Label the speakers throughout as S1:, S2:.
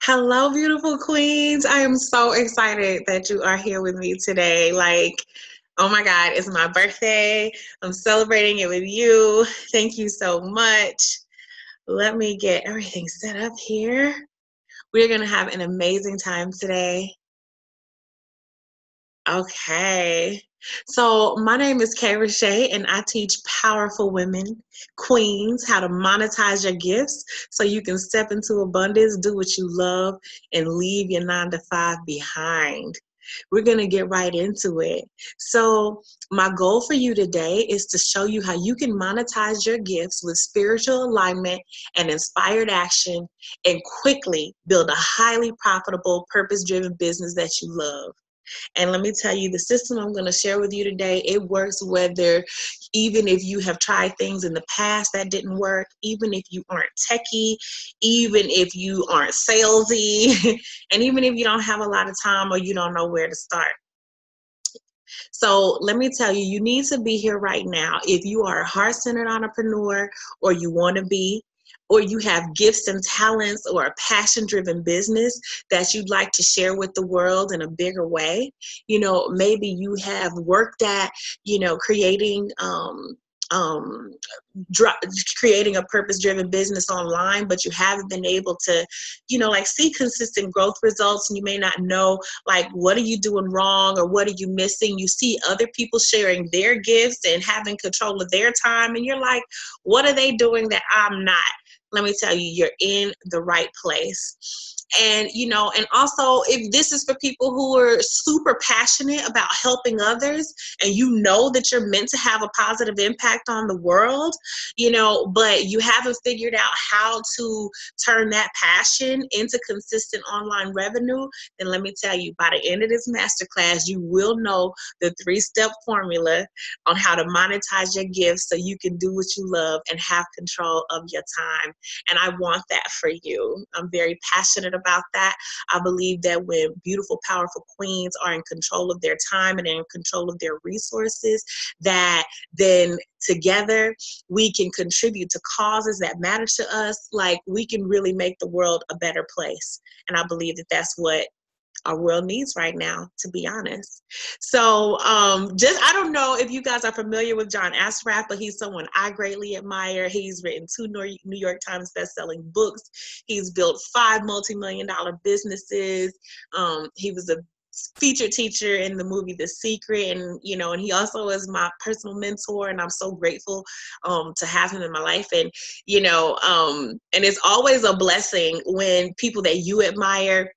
S1: Hello, beautiful queens. I am so excited that you are here with me today. Oh my God, it's my birthday. I'm celebrating it with you. Thank you so much. Let me get everything set up here. We're going to have an amazing time today. Okay. So my name is Kay Rashay, and I teach powerful women, queens, how to monetize your gifts so you can step into abundance, do what you love, and leave your 9-to-5 behind. We're going to get right into it. So my goal for you today is to show you how you can monetize your gifts with spiritual alignment and inspired action and quickly build a highly profitable, purpose-driven business that you love. And let me tell you, the system I'm going to share with you today, it works whether, even if you have tried things in the past that didn't work, even if you aren't techie, even if you aren't salesy, and even if you don't have a lot of time or you don't know where to start. So let me tell you, you need to be here right now. If you are a heart-centered entrepreneur, or you want to be, or you have gifts and talents or a passion-driven business that you'd like to share with the world in a bigger way, maybe you have worked at, creating creating a purpose-driven business online, but you haven't been able to, see consistent growth results, and you may not know, what are you doing wrong or what are you missing? You see other people sharing their gifts and having control of their time, and you're like, what are they doing that I'm not? Let me tell you, you're in the right place. And, and also, if this is for people who are super passionate about helping others, and that you're meant to have a positive impact on the world, but you haven't figured out how to turn that passion into consistent online revenue, then let me tell you, by the end of this masterclass, you will know the 3-step formula on how to monetize your gifts so you can do what you love and have control of your time. And I want that for you. I'm very passionate about that. I believe that when beautiful, powerful queens are in control of their time and in control of their resources, that then together we can contribute to causes that matter to us. We can really make the world a better place. And I believe that that's what our world needs right now, to be honest. So I don't know if you guys are familiar with John Assaraf, but he's someone I greatly admire. He's written 2 New York Times bestselling books. He's built 5 multi-million-dollar businesses. He was a featured teacher in the movie The Secret, and he also is my personal mentor, and I'm so grateful to have him in my life. And and it's always a blessing when people that you admire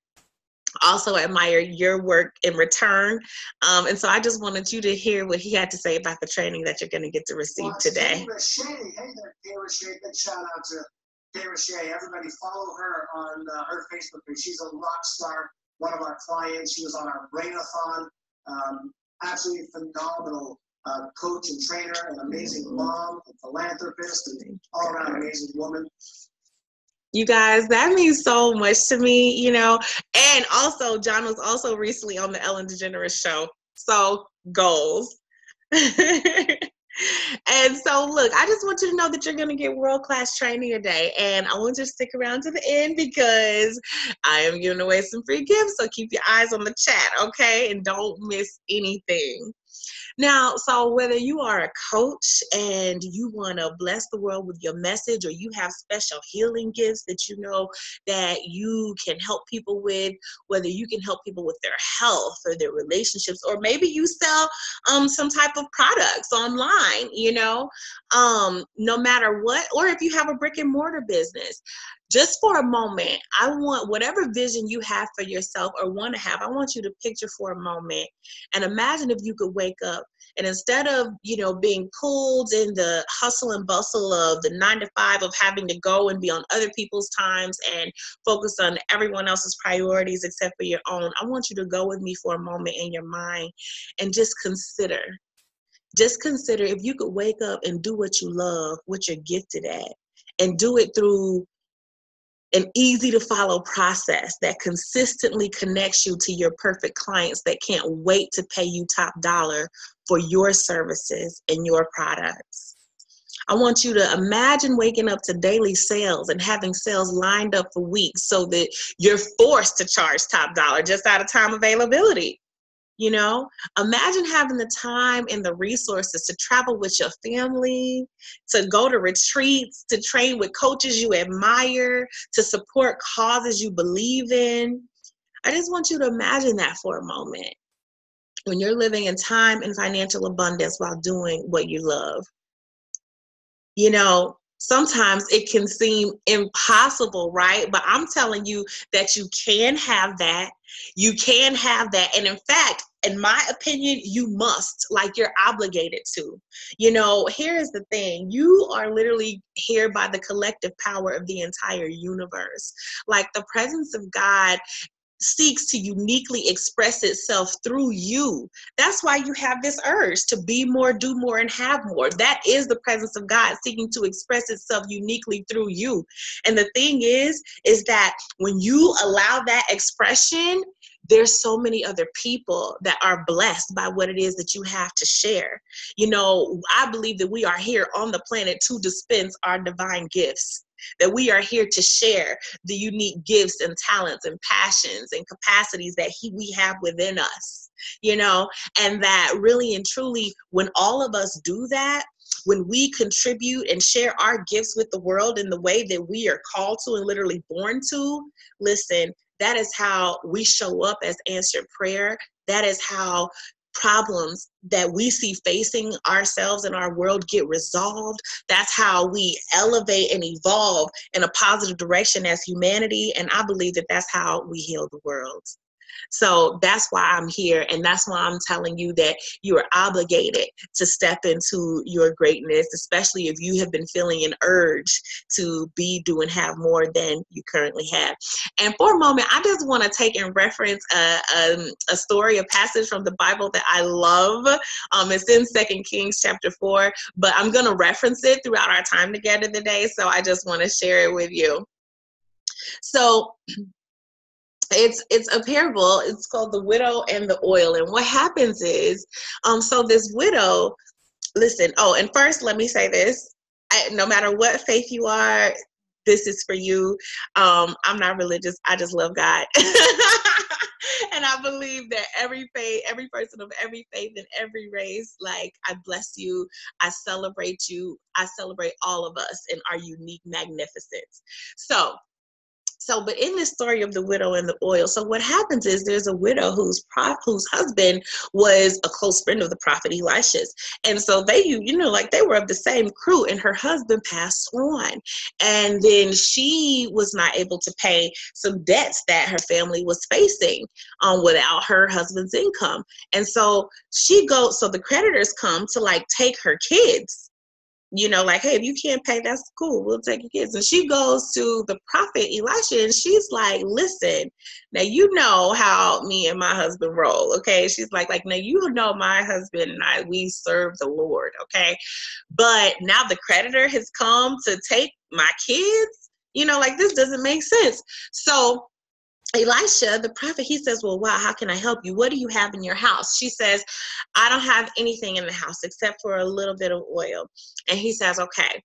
S1: also admire your work in return. And so I just wanted you to hear what he had to say about the training that you're going to get to receive today.
S2: Hey there, Kay Rashay. Big shout out to Kay Rashay. Everybody follow her on her Facebook page. She's a rock star, one of our clients. She was on our Brain-a-thon. Absolutely phenomenal coach and trainer, an amazing mom, a philanthropist, and all around amazing woman.
S1: You guys, that means so much to me, And also, John was also recently on the Ellen DeGeneres show. So, goals. And so, look, I just want you to know that you're going to get world-class training today. And I want you to stick around to the end because I am giving away some free gifts. So keep your eyes on the chat, okay? And don't miss anything. Now, so whether you are a coach and you want to bless the world with your message, or you have special healing gifts that that you can help people with, whether you can help people with their health or their relationships, or maybe you sell some type of products online, no matter what, or if you have a brick and mortar business, just for a moment, I want whatever vision you have for yourself or want to have, I want you to picture for a moment and imagine if you could wake up and instead of, being pulled in the hustle and bustle of the 9-to-5 of having to go and be on other people's times and focus on everyone else's priorities except for your own, I want you to go with me for a moment in your mind and just consider if you could wake up and do what you love, what you're gifted at, and do it through an easy to follow process that consistently connects you to your perfect clients that can't wait to pay you top dollar for your services and your products. I want you to imagine waking up to daily sales and having sales lined up for weeks so that you're forced to charge top dollar just out of time availability. You know, imagine having the time and the resources to travel with your family, to go to retreats, to train with coaches you admire, to support causes you believe in. I just want you to imagine that for a moment when you're living in time and financial abundance while doing what you love. You know, sometimes it can seem impossible, right? But I'm telling you that you can have that. You can have that. And in fact, in my opinion, you must, like you're obligated to. You know, here's the thing. You are literally here by the collective power of the entire universe. Like the presence of God seeks to uniquely express itself through you. That's why you have this urge to be more, do more, and have more. That is the presence of God seeking to express itself uniquely through you. And the thing is that when you allow that expression, there's so many other people that are blessed by what it is that you have to share. You know, I believe that we are here on the planet to dispense our divine gifts, that we are here to share the unique gifts and talents and passions and capacities that we have within us, you know, and that really and truly, when all of us do that, when we contribute and share our gifts with the world in the way that we are called to and literally born to, listen, that is how we show up as answered prayer. That is how problems that we see facing ourselves and our world get resolved. That's how we elevate and evolve in a positive direction as humanity. And I believe that that's how we heal the world. So that's why I'm here. And that's why I'm telling you that you are obligated to step into your greatness, especially if you have been feeling an urge to be, do, and have more than you currently have. And for a moment, I just want to take and reference a story, a passage from the Bible that I love. It's in 2 Kings chapter 4, but I'm going to reference it throughout our time together today. So I just want to share it with you. So it's a parable. It's called The Widow and the Oil. And what happens is, so this widow, listen, and first let me say this. No matter what faith you are, this is for you. I'm not religious. I just love God. And I believe that every person of every faith and every race, like, I bless you. I celebrate you. I celebrate all of us in our unique magnificence. But in this story of the widow and the oil, so what happens is there's a widow whose husband was a close friend of the prophet Elisha's. And so they were of the same crew, and her husband passed on. And then she was not able to pay some debts that her family was facing without her husband's income. And so so the creditors come to take her kids. You know, like, hey, if you can't pay, that's cool. We'll take your kids. And she goes to the prophet Elisha, and she's like, listen, now you know how me and my husband roll, okay? She's like, now you know my husband and I, we serve the Lord, okay? But now the creditor has come to take my kids. You know, this doesn't make sense. So Elisha, the prophet, he says, well, wow, how can I help you? What do you have in your house? She says, I don't have anything in the house except for a little bit of oil. And he says, okay,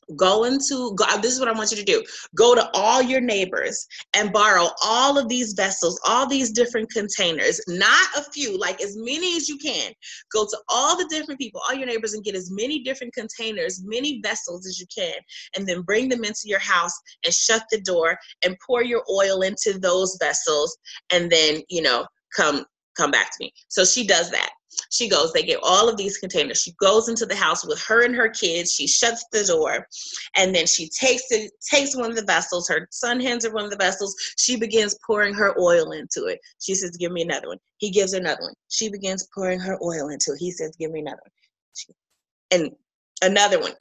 S1: this is what I want you to do. Go to all your neighbors and borrow all of these vessels, all these different containers, not a few, as many as you can. Go to all the different people, all your neighbors, and get as many different containers, many vessels as you can, and then bring them into your house and shut the door and pour your oil into those vessels, and then, come back to me. So she does that. She goes, they get all of these containers. She goes into the house with her and her kids. She shuts the door, and then she takes one of the vessels. Her son hands her one of the vessels. She begins pouring her oil into it. She says, give me another one. He gives her another one. She begins pouring her oil into it. He says, give me another one.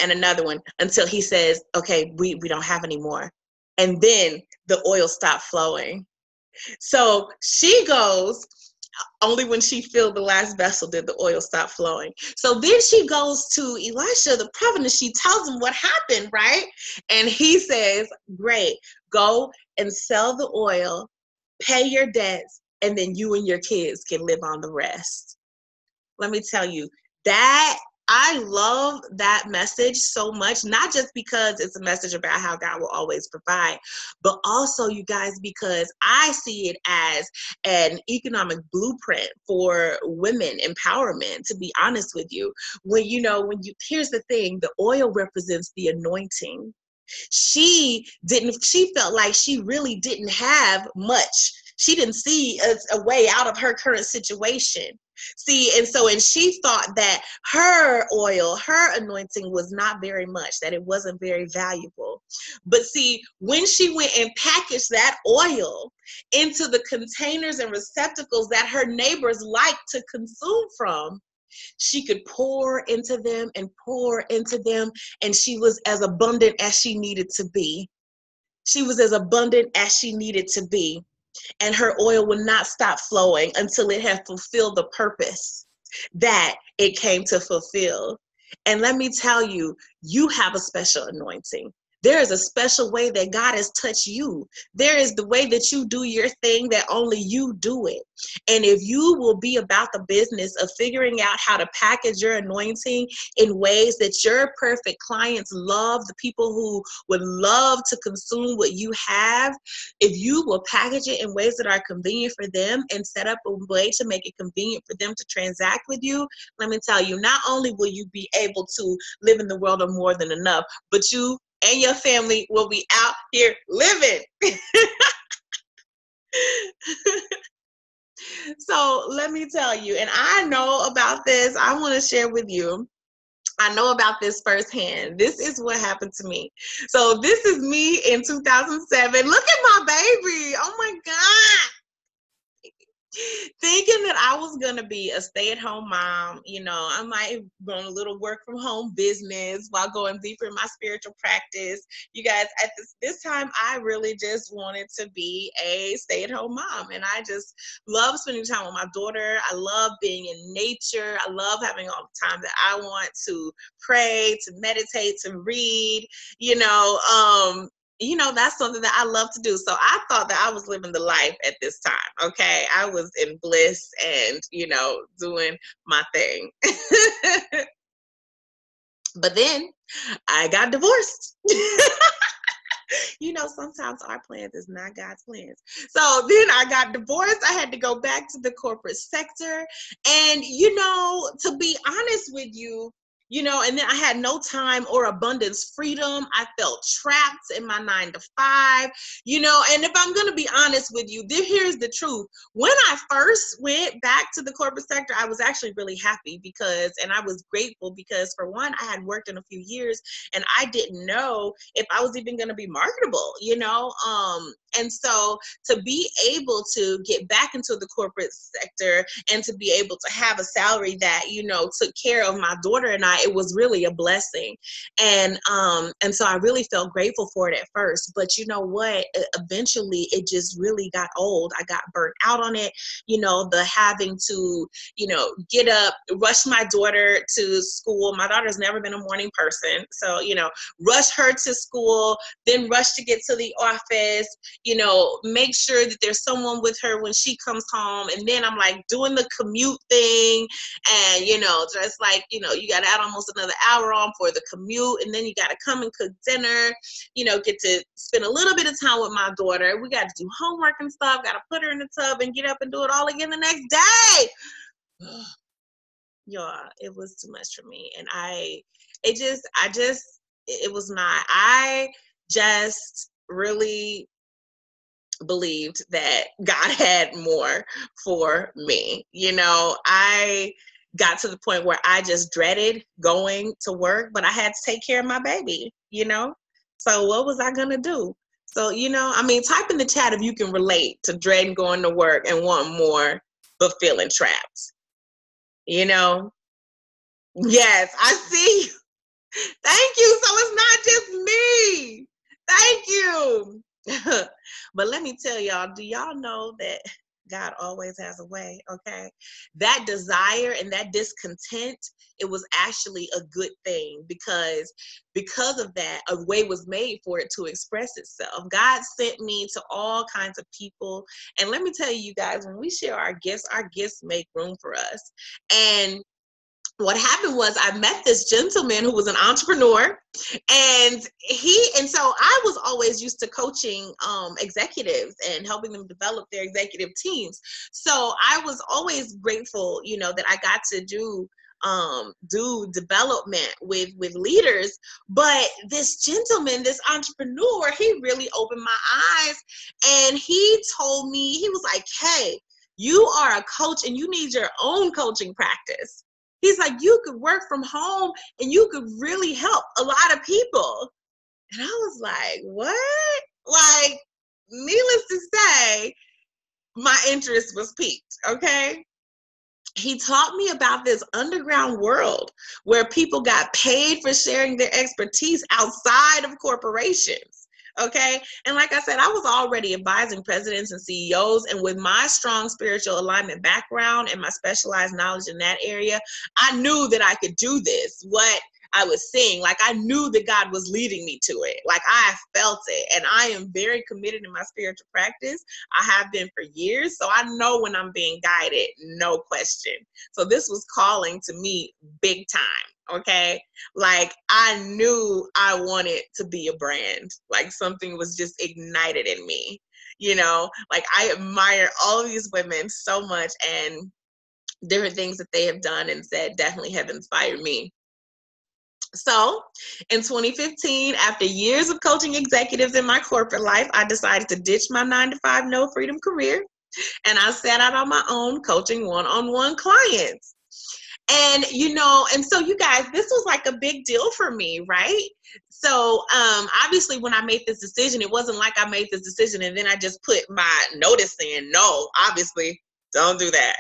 S1: And another one, until he says, okay, we don't have any more. And then the oil stopped flowing. So she goes, only when she filled the last vessel did the oil stop flowing. So then she goes to Elisha, the prophet, and she tells him what happened, right? And he says, great, go and sell the oil, pay your debts, and then you and your kids can live on the rest. Let me tell you, that I love that message so much, not just because it's a message about how God will always provide, but also, you guys, because I see it as an economic blueprint for women empowerment, to be honest with you. Here's the thing, the oil represents the anointing. She felt like she really didn't have much. She didn't see a way out of her current situation. See, and she thought that her oil, her anointing was not very much, that it wasn't very valuable. But see, when she went and packaged that oil into the containers and receptacles that her neighbors like to consume from, she could pour into them and pour into them, and she was as abundant as she needed to be. She was as abundant as she needed to be. And her oil would not stop flowing until it had fulfilled the purpose that it came to fulfill. And let me tell you, you have a special anointing. There is a special way that God has touched you. There is the way that you do your thing that only you do it. And if you will be about the business of figuring out how to package your anointing in ways that your perfect clients love, the people who would love to consume what you have, if you will package it in ways that are convenient for them and set up a way to make it convenient for them to transact with you, let me tell you, not only will you be able to live in the world of more than enough, but you and your family will be out here living. So let me tell you, and I know about this, I want to share with you. I know about this firsthand. This is what happened to me. So this is me in 2007. Look at my baby. Oh my God. Thinking that I was going to be a stay-at-home mom. I might have grown a little work from home business while going deeper in my spiritual practice. You guys, at this time, I really just wanted to be a stay-at-home mom. And I just love spending time with my daughter. I love being in nature. I love having all the time that I want to pray, to meditate, to read, that's something that I love to do. So I thought that I was living the life at this time. Okay. I was in bliss and, doing my thing. But then I got divorced. Sometimes our plans is not God's plans. So then I got divorced. I had to go back to the corporate sector. And, to be honest with you, and then I had no time or abundance freedom. I felt trapped in my 9 to 5, and if I'm going to be honest with you, here's the truth. When I first went back to the corporate sector, I was actually really happy and I was grateful because, for one, I had worked in a few years and I didn't know if I was even going to be marketable, and so to be able to get back into the corporate sector and to be able to have a salary that, took care of my daughter and I, it was really a blessing. And so I really felt grateful for it at first. But you know what? Eventually, it just really got old. I got burnt out on it. The having to, get up, rush my daughter to school. My daughter's never been a morning person. So, rush her to school, then rush to get to the office, make sure that there's someone with her when she comes home. And then I'm like doing the commute thing. And, just like, you got to add almost another hour on for the commute. And then you got to come and cook dinner, get to spend a little bit of time with my daughter. We got to do homework and stuff. Got to put her in the tub and get up and do it all again the next day. Yeah, it was too much for me. And it was not. I just really believed that God had more for me. I got to the point where I just dreaded going to work, but I had to take care of my baby, So what was I going to do? So, type in the chat if you can relate to dreading going to work and wanting more, but feeling trapped. Yes, I see you. Thank you. So it's not just me. Thank you. But let me tell y'all, do y'all know that God always has a way, okay? That desire and that discontent, it was actually a good thing because of that, a way was made for it to express itself. God sent me to all kinds of people. And let me tell you guys, when we share our gifts make room for us. And what happened was I met this gentleman who was an entrepreneur, and so I was always used to coaching executives and helping them develop their executive teams. So I was always grateful, that I got to do development with leaders. But this gentleman, this entrepreneur, he really opened my eyes, and he told me, he was like, hey, you are a coach and you need your own coaching practice. He's like, you could work from home and you could really help a lot of people. And I was like, what? Like, needless to say, my interest was piqued, okay? He taught me about this underground world where people got paid for sharing their expertise outside of corporations. Okay. And like I said, I was already advising presidents and CEOs. And with my strong spiritual alignment background and my specialized knowledge in that area, I knew that I could do this. What I was seeing, like I knew that God was leading me to it. Like I felt it. And I am very committed in my spiritual practice. I have been for years. So I know when I'm being guided, no question. So this was calling to me big time. Okay. Like I knew I wanted to be a brand, like something was just ignited in me, like I admire all of these women so much, and different things that they have done and said definitely have inspired me. So in 2015, after years of coaching executives in my corporate life, I decided to ditch my 9-to-5 no freedom career. And I set out on my own coaching one-on-one clients. And, and so you guys, this was like a big deal for me, right? So obviously when I made this decision, it wasn't like I made this decision and then I just put my notice in. No, obviously, don't do that.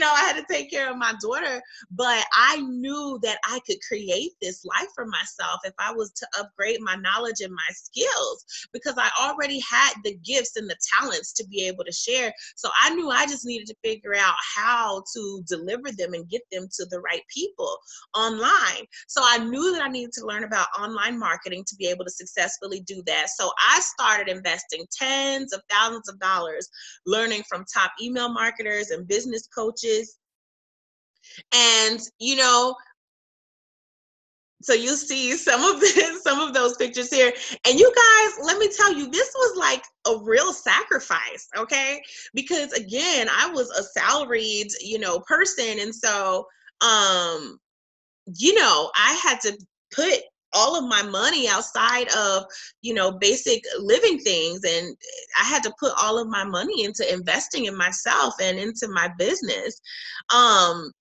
S1: I had to take care of my daughter, but I knew that I could create this life for myself if I was to upgrade my knowledge and my skills, because I already had the gifts and the talents to be able to share. So I knew I just needed to figure out how to deliver them and get them to the right people online. So I knew that I needed to learn about online marketing to be able to successfully do that. So I started investing tens of thousands of dollars learning from top email marketers and business coaches. And, so you see some of those pictures here. And you guys, let me tell you, this was like a real sacrifice, okay? Because again, I was a salaried, person. And so, I had to put all of my money outside of, basic living things. And I had to put all of my money into investing in myself and into my business,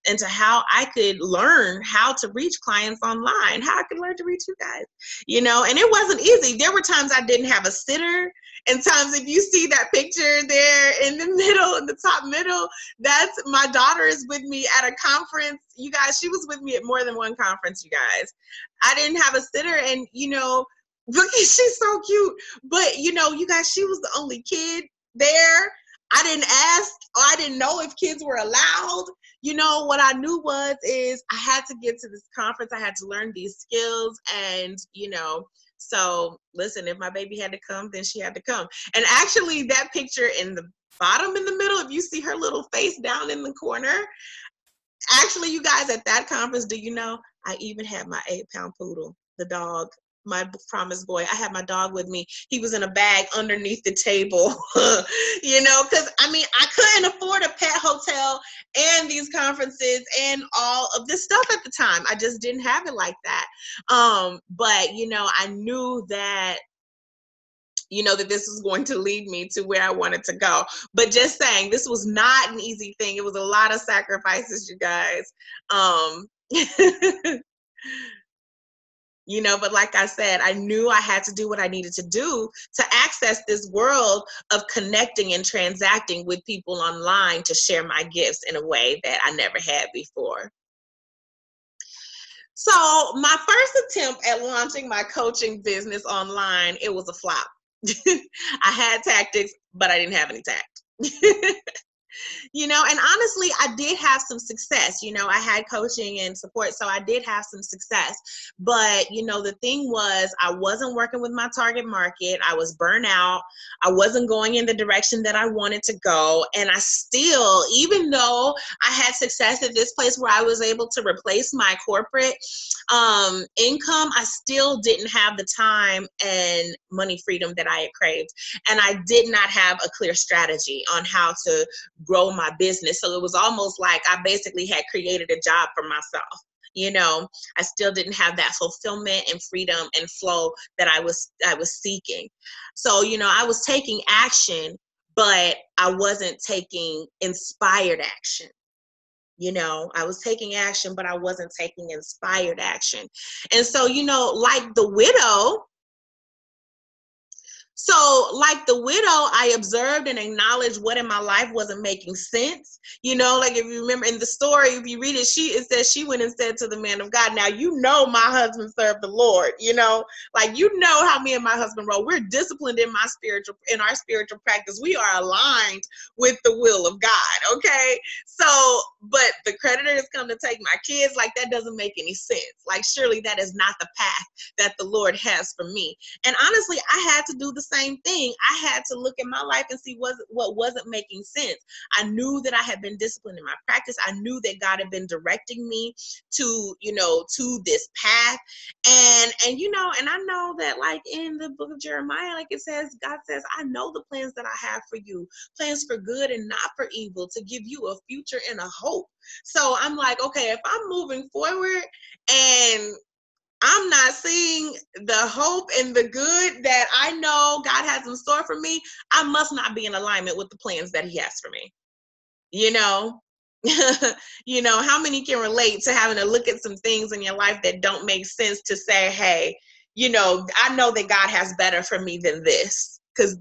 S1: into how I could learn how to reach clients online, how I could learn to reach you guys, and it wasn't easy. There were times I didn't have a sitter. And times, if you see that picture there in the middle, in the top middle, that's my daughter is with me at a conference. You guys, she was with me at more than one conference, you guys. I didn't have a sitter, and, look, she's so cute. But, you guys, she was the only kid there. I didn't ask, or I didn't know if kids were allowed. What I knew is I had to get to this conference. I had to learn these skills, and, so listen, if my baby had to come, then she had to come. And actually that picture in the bottom in the middle, if you see her little face down in the corner, actually, you guys, at that conference, do you know, I even had my 8-pound poodle, the dog, my promised boy. I had my dog with me. He was in a bag underneath the table, because I couldn't afford a pet hotel and these conferences and all of this stuff at the time. I just didn't have it like that. But, I knew that, that this was going to lead me to where I wanted to go. But just saying, this was not an easy thing. It was a lot of sacrifices, you guys. But like I said, I knew I had to do what I needed to do to access this world of connecting and transacting with people online to share my gifts in a way that I never had before. So my first attempt at launching my coaching business online, it was a flop. I had tactics, but I didn't have any tact. You know, and honestly, I did have some success. You know, I had coaching and support, so I did have some success. But, you know, the thing was, I wasn't working with my target market. I was burnt out. I wasn't going in the direction that I wanted to go. And I still, even though I had success at this place where I was able to replace my corporate income, I still didn't have the time and money freedom that I had craved. And I did not have a clear strategy on how to grow my business. So it was almost like I basically had created a job for myself. You know, I still didn't have that fulfillment and freedom and flow that I was seeking. So, you know, I was taking action, but I wasn't taking inspired action. You know, I was taking action, but I wasn't taking inspired action. And so, you know, like the widow, I observed and acknowledged what in my life wasn't making sense. You know, like if you remember in the story, if you read it, it says she went and said to the man of God, now, you know, my husband served the Lord, you know, like, you know how me and my husband roll. We're disciplined in our spiritual practice. We are aligned with the will of God. Okay. So, but the creditor has come to take my kids. Like, that doesn't make any sense. Like, surely that is not the path that the Lord has for me. And honestly, I had to do the same thing. I had to look at my life and see what wasn't making sense. I knew that I had been disciplined in my practice. I knew that God had been directing me to, you know, to this path. And you know, and I know that, like in the book of Jeremiah, like it says, God says, I know the plans that I have for you, plans for good and not for evil, to give you a future and a hope. So I'm like, okay, if I'm moving forward and I'm not seeing the hope and the good that I know God has in store for me, I must not be in alignment with the plans that He has for me. You know, you know, how many can relate to having to look at some things in your life that don't make sense to say, hey, you know, I know that God has better for me than this, because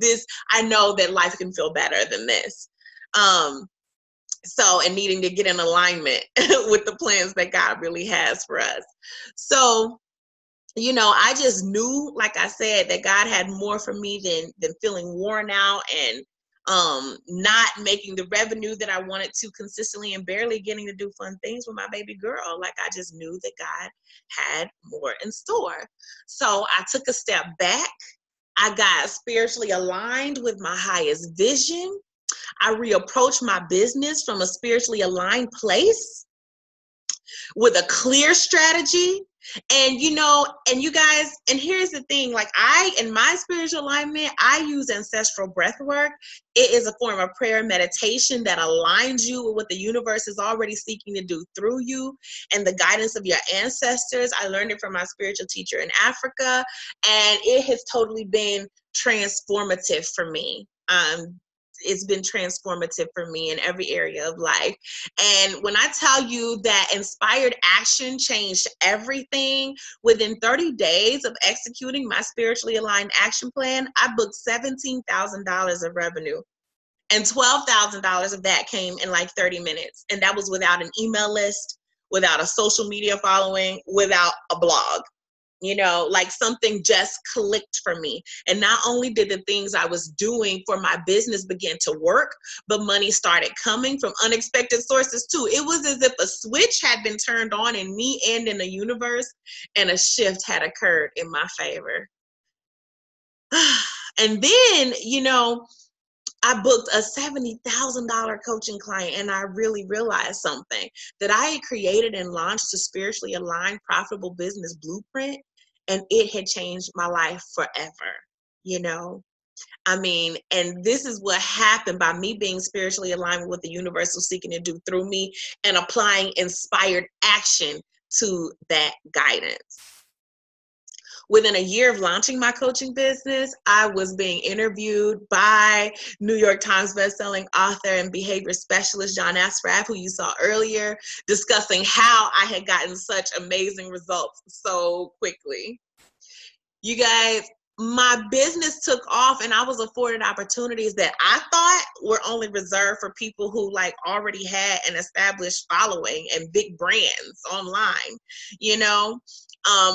S1: I know that life can feel better than this. So, and needing to get in alignment with the plans that God really has for us. So, you know, I just knew, like I said, that God had more for me than feeling worn out and not making the revenue that I wanted to consistently and barely getting to do fun things with my baby girl. Like, I just knew that God had more in store. So I took a step back. I got spiritually aligned with my highest vision. I reapproached my business from a spiritually aligned place with a clear strategy. And, you know, and you guys, and here's the thing, like in my spiritual alignment, I use ancestral breath work. It is a form of prayer and meditation that aligns you with what the universe is already seeking to do through you and the guidance of your ancestors. I learned it from my spiritual teacher in Africa, and it has totally been transformative for me. It's been transformative for me in every area of life. And when I tell you that inspired action changed everything, within 30 days of executing my spiritually aligned action plan, I booked $17,000 of revenue. And $12,000 of that came in like 30 minutes. And that was without an email list, without a social media following, without a blog. You know, like something just clicked for me. And not only did the things I was doing for my business begin to work, but money started coming from unexpected sources too. It was as if a switch had been turned on in me and in the universe, and a shift had occurred in my favor. And then, you know, I booked a $70,000 coaching client, and I really realized something, that I had created and launched a spiritually aligned, profitable business blueprint, and it had changed my life forever, you know? I mean, and this is what happened by me being spiritually aligned with what the universe was seeking to do through me and applying inspired action to that guidance. Within a year of launching my coaching business, I was being interviewed by New York Times bestselling author and behavior specialist John Assaraf, who you saw earlier, discussing how I had gotten such amazing results so quickly. You guys, my business took off, and I was afforded opportunities that I thought were only reserved for people who like already had an established following and big brands online, you know.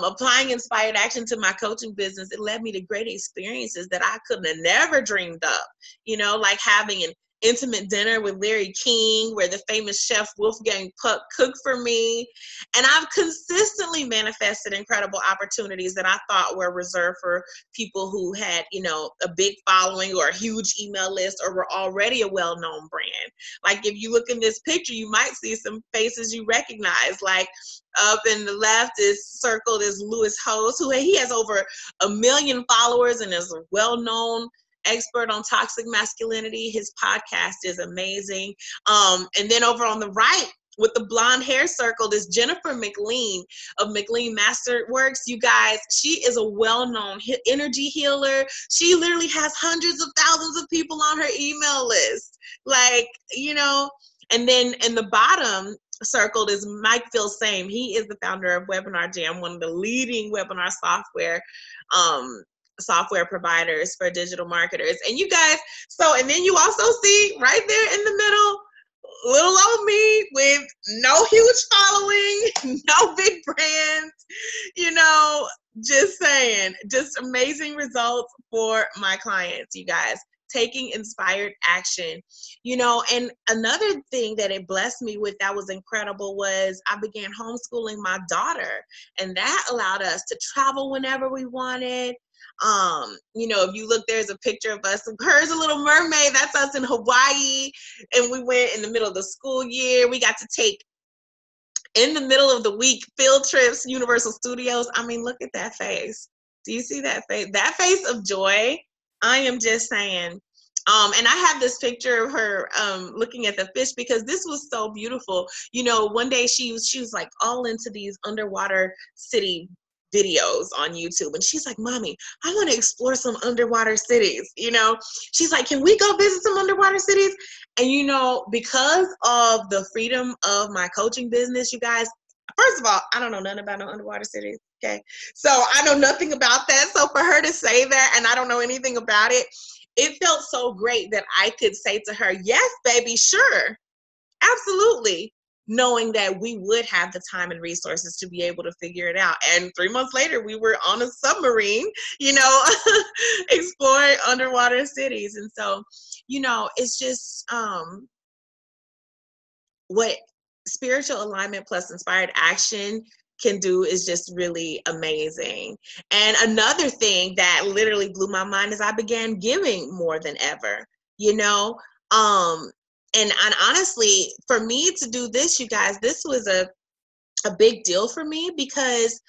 S1: Applying inspired action to my coaching business, it led me to great experiences that I could have never dreamed of, you know, like having an intimate dinner with Larry King, where the famous chef Wolfgang Puck cooked for me. And I've consistently manifested incredible opportunities that I thought were reserved for people who had, you know, a big following or a huge email list or were already a well-known brand. Like if you look in this picture, you might see some faces you recognize. Like up in the left is circled is Louis Host, who he has over 1 million followers and is a well-known expert on toxic masculinity. His podcast is amazing. And then over on the right with the blonde hair circled is Jennifer Mclean of Mclean Masterworks. You guys, she is a well-known energy healer. She literally has hundreds of thousands of people on her email list. Like, you know, and then in the bottom circled is Mike Phil-Same. He is the founder of Webinar Jam, one of the leading webinar software providers for digital marketers. And you guys, so, and then you also see right there in the middle, little old me with no huge following, no big brands, you know, just saying, just amazing results for my clients, you guys. Taking inspired action, you know. And another thing that it blessed me with that was incredible was I began homeschooling my daughter, and that allowed us to travel whenever we wanted. You know, if you look, there's a picture of us. Her's a little mermaid. That's us in Hawaii. And we went in the middle of the school year. We got to take in the middle of the week field trips, Universal Studios. I mean, look at that face. Do you see that face? That face of joy. I am just saying. And I have this picture of her looking at the fish because this was so beautiful. You know, one day she was like all into these underwater city videos on YouTube. And she's like, Mommy, I want to explore some underwater cities. You know, she's like, can we go visit some underwater cities? And, you know, because of the freedom of my coaching business, you guys, first of all, I don't know nothing about no underwater cities. Okay. So I know nothing about that. So for her to say that, and I don't know anything about it, it felt so great that I could say to her, yes, baby, sure. Absolutely. Knowing that we would have the time and resources to be able to figure it out. And 3 months later, we were on a submarine, you know, exploring underwater cities. And so, you know, it's just what spiritual alignment plus inspired action can do is just really amazing. And another thing that literally blew my mind is I began giving more than ever, you know. And honestly, for me to do this, you guys, this was a big deal for me because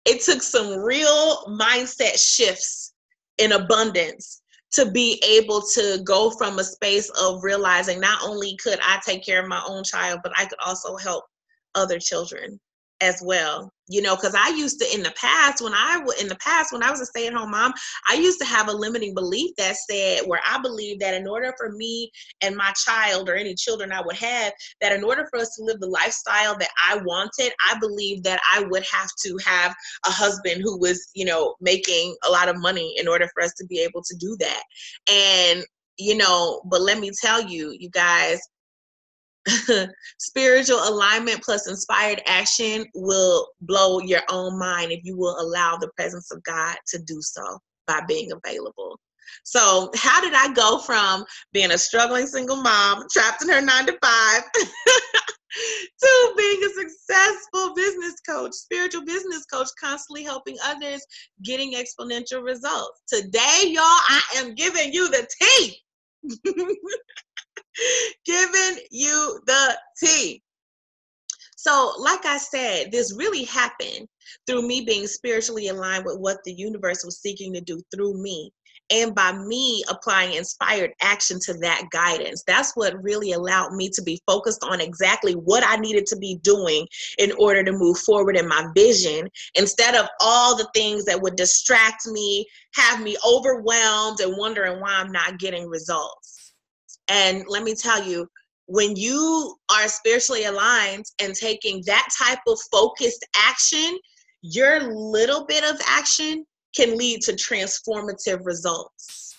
S1: it took some real mindset shifts in abundance to be able to go from a space of realizing not only could I take care of my own child, but I could also help other children as well. You know, because I used to, in the past, when I was a stay-at-home mom, I used to have a limiting belief that said, where I believed that in order for me and my child or any children I would have, that in order for us to live the lifestyle that I wanted, I believed that I would have to have a husband who was, you know, making a lot of money in order for us to be able to do that. And, you know, but let me tell you, you guys, spiritual alignment plus inspired action will blow your own mind if you will allow the presence of God to do so by being available. So how did I go from being a struggling single mom trapped in her 9-to-5 to being a successful business coach, spiritual business coach, constantly helping others, getting exponential results? Today, y'all, I am giving you the tea. Giving you the tea. So, like I said, this really happened through me being spiritually aligned with what the universe was seeking to do through me. And by me applying inspired action to that guidance, that's what really allowed me to be focused on exactly what I needed to be doing in order to move forward in my vision, instead of all the things that would distract me, have me overwhelmed, and wondering why I'm not getting results. And let me tell you, when you are spiritually aligned and taking that type of focused action, your little bit of action can lead to transformative results.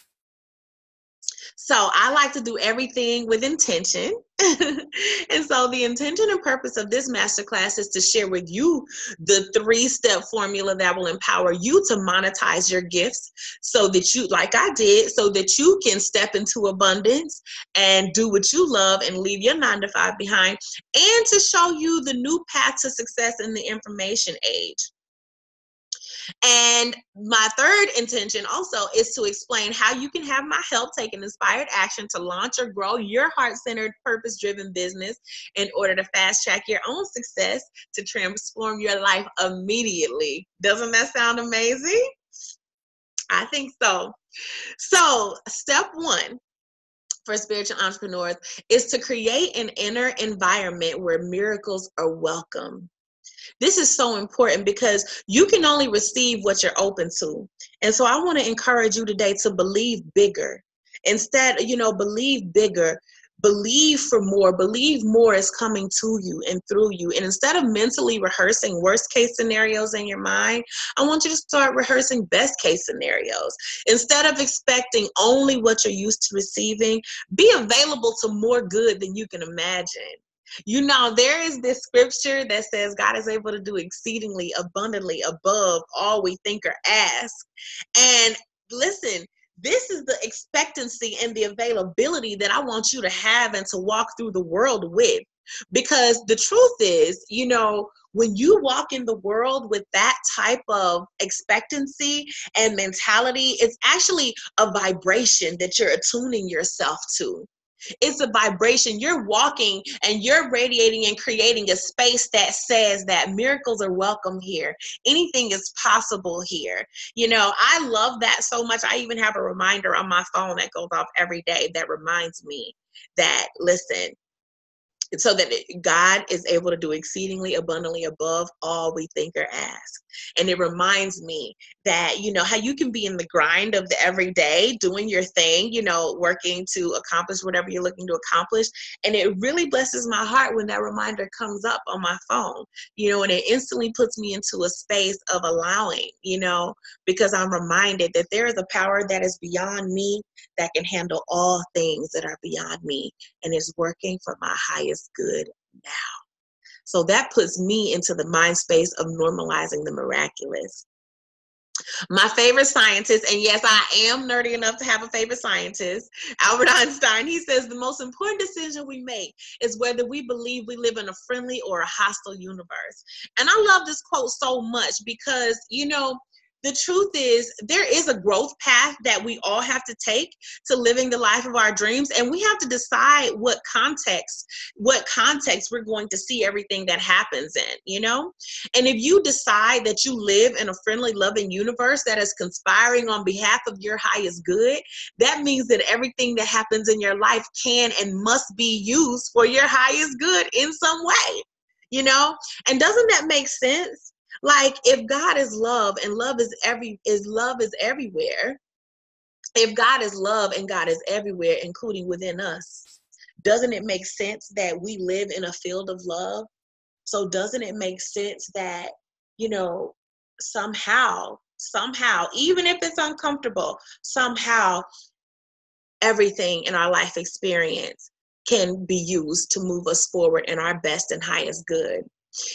S1: So I like to do everything with intention. And so the intention and purpose of this masterclass is to share with you the 3-step formula that will empower you to monetize your gifts so that you, like I did, so that you can step into abundance and do what you love and leave your 9-to-5 behind, and to show you the new path to success in the information age. And my third intention also is to explain how you can have my help take an inspired action to launch or grow your heart-centered, purpose-driven business in order to fast-track your own success to transform your life immediately. Doesn't that sound amazing? I think so. So, step 1 for spiritual entrepreneurs is to create an inner environment where miracles are welcome. This is so important because you can only receive what you're open to. And so I want to encourage you today to believe bigger. Instead, believe bigger. Believe for more. Believe more is coming to you and through you. And instead of mentally rehearsing worst case scenarios in your mind, I want you to start rehearsing best case scenarios. Instead of expecting only what you're used to receiving, be available to more good than you can imagine. There is this scripture that says God is able to do exceedingly abundantly above all we think or ask. And listen, this is the expectancy and the availability that I want you to have and to walk through the world with. Because the truth is, when you walk in the world with that type of expectancy and mentality, it's actually a vibration that you're attuning yourself to. It's a vibration. You're walking and you're radiating and creating a space that says that miracles are welcome here. Anything is possible here. I love that so much. I even have a reminder on my phone that goes off every day that reminds me that, listen, so that God is able to do exceedingly abundantly above all we think or ask. And it reminds me that, how you can be in the grind of the everyday, doing your thing, working to accomplish whatever you're looking to accomplish. And it really blesses my heart when that reminder comes up on my phone, and it instantly puts me into a space of allowing, because I'm reminded that there is a power that is beyond me that can handle all things that are beyond me and is working for my highest good now. So that puts me into the mind space of normalizing the miraculous. My favorite scientist, and yes, I am nerdy enough to have a favorite scientist, Albert Einstein, he says the most important decision we make is whether we believe we live in a friendly or a hostile universe. And I love this quote so much because, the truth is there is a growth path that we all have to take to living the life of our dreams. And we have to decide what context we're going to see everything that happens in, And if you decide that you live in a friendly, loving universe that is conspiring on behalf of your highest good, that means that everything that happens in your life can and must be used for your highest good in some way, And doesn't that make sense? Like, if God is love and love is everywhere, if God is love and God is everywhere, including within us, doesn't it make sense that we live in a field of love? So doesn't it make sense that, somehow, even if it's uncomfortable, somehow everything in our life experience can be used to move us forward in our best and highest good.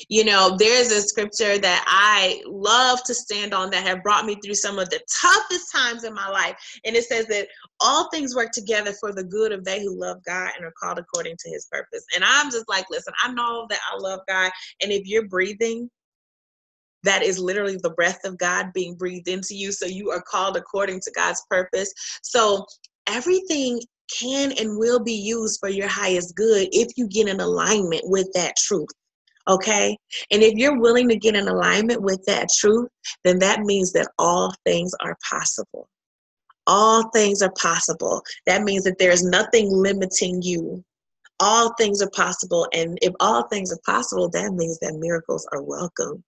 S1: There's a scripture that I love to stand on that have brought me through some of the toughest times in my life. And it says that all things work together for the good of they who love God and are called according to his purpose. And I'm just like, listen, I know that I love God. And if you're breathing, that is literally the breath of God being breathed into you. So you are called according to God's purpose. So everything can and will be used for your highest good if you get in alignment with that truth. Okay? And if you're willing to get in alignment with that truth, then that means that all things are possible. All things are possible. That means that there's nothing limiting you. All things are possible. And if all things are possible, that means that miracles are welcome.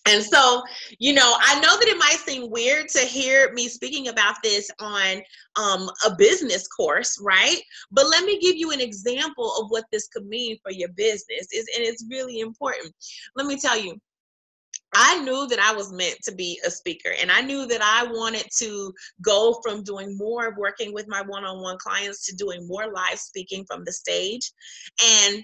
S1: And so, I know that it might seem weird to hear me speaking about this on a business course, right? But let me give you an example of what this could mean for your business. And it's really important. Let me tell you, I knew that I was meant to be a speaker, and I knew that I wanted to go from doing more of working with my one-on-one clients to doing more live speaking from the stage. And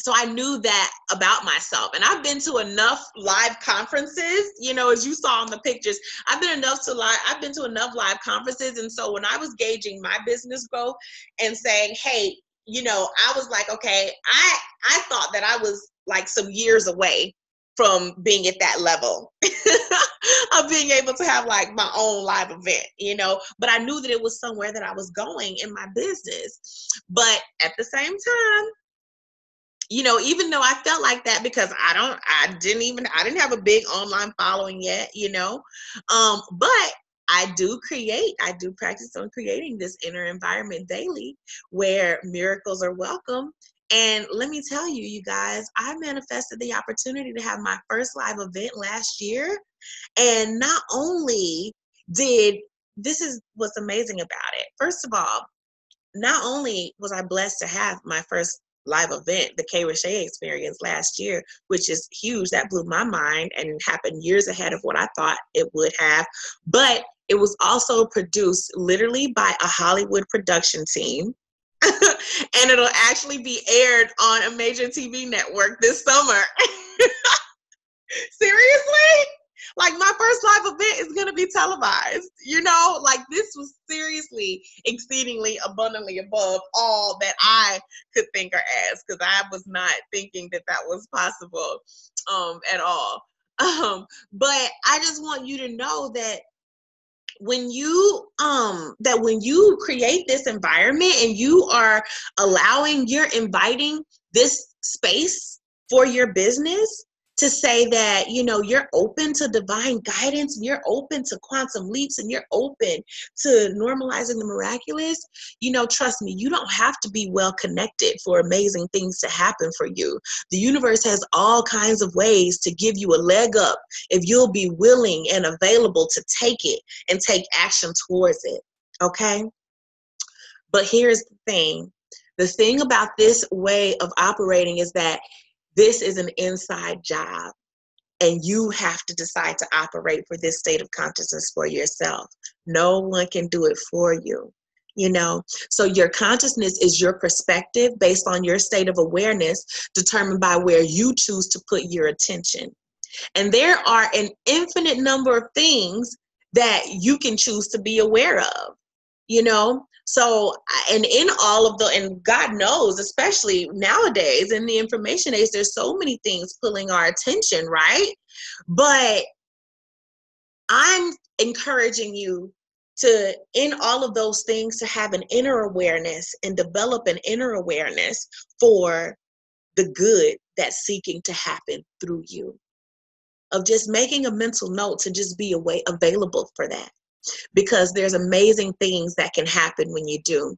S1: so I knew that about myself. And I've been to enough live conferences, you know, as you saw in the pictures, I've been to enough live conferences. And so when I was gauging my business growth and saying, hey, you know, I was like, okay, I thought that I was like some years away from being at that level of being able to have like my own live event, you know, but I knew that it was somewhere that I was going in my business. But at the same time, you know, even though I felt like that, because I didn't have a big online following yet, you know, but I do practice on creating this inner environment daily where miracles are welcome. And let me tell you, you guys, I manifested the opportunity to have my first live event last year. And not only this is what's amazing about it. First of all, not only was I blessed to have my first live event, the K. Richey experience last year, which is huge, that blew my mind and happened years ahead of what I thought it would have, but it was also produced literally by a Hollywood production team. And it'll actually be aired on a major TV network this summer. Seriously? Like my first live event is going to be televised, you know, like this was seriously exceedingly abundantly above all that I could think or ask, because I was not thinking that that was possible at all. But I just want you to know that when you create this environment and you're inviting this space for your business to say that, you know, you're open to divine guidance and you're open to quantum leaps and you're open to normalizing the miraculous, you know, trust me, you don't have to be well connected for amazing things to happen for you. The universe has all kinds of ways to give you a leg up if you'll be willing and available to take it and take action towards it. Okay? But here's the thing. The thing about this way of operating is that this is an inside job, and you have to decide to operate for this state of consciousness for yourself. No one can do it for you, you know? So your consciousness is your perspective based on your state of awareness, determined by where you choose to put your attention. And there are an infinite number of things that you can choose to be aware of, you know? So, and in all of and God knows, especially nowadays in the information age, there's so many things pulling our attention, right? But I'm encouraging you to, in all of those things, to have an inner awareness and develop an inner awareness for the good that's seeking to happen through you. Of just making a mental note to just be available for that. Because there's amazing things that can happen when you do.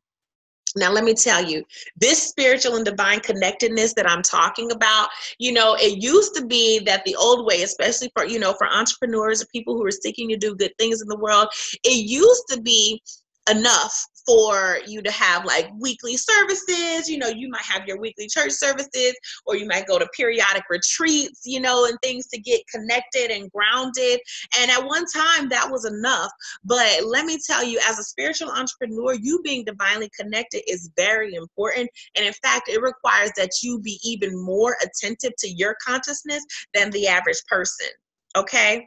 S1: Now, let me tell you, this spiritual and divine connectedness that I'm talking about, you know, it used to be that the old way, especially for, you know, for entrepreneurs or people who are seeking to do good things in the world, it used to be enough for you to have like weekly services. You know, you might have your weekly church services, or you might go to periodic retreats, you know, and things to get connected and grounded. And at one time that was enough. But let me tell you, as a spiritual entrepreneur, you being divinely connected is very important. And in fact, it requires that you be even more attentive to your consciousness than the average person. Okay?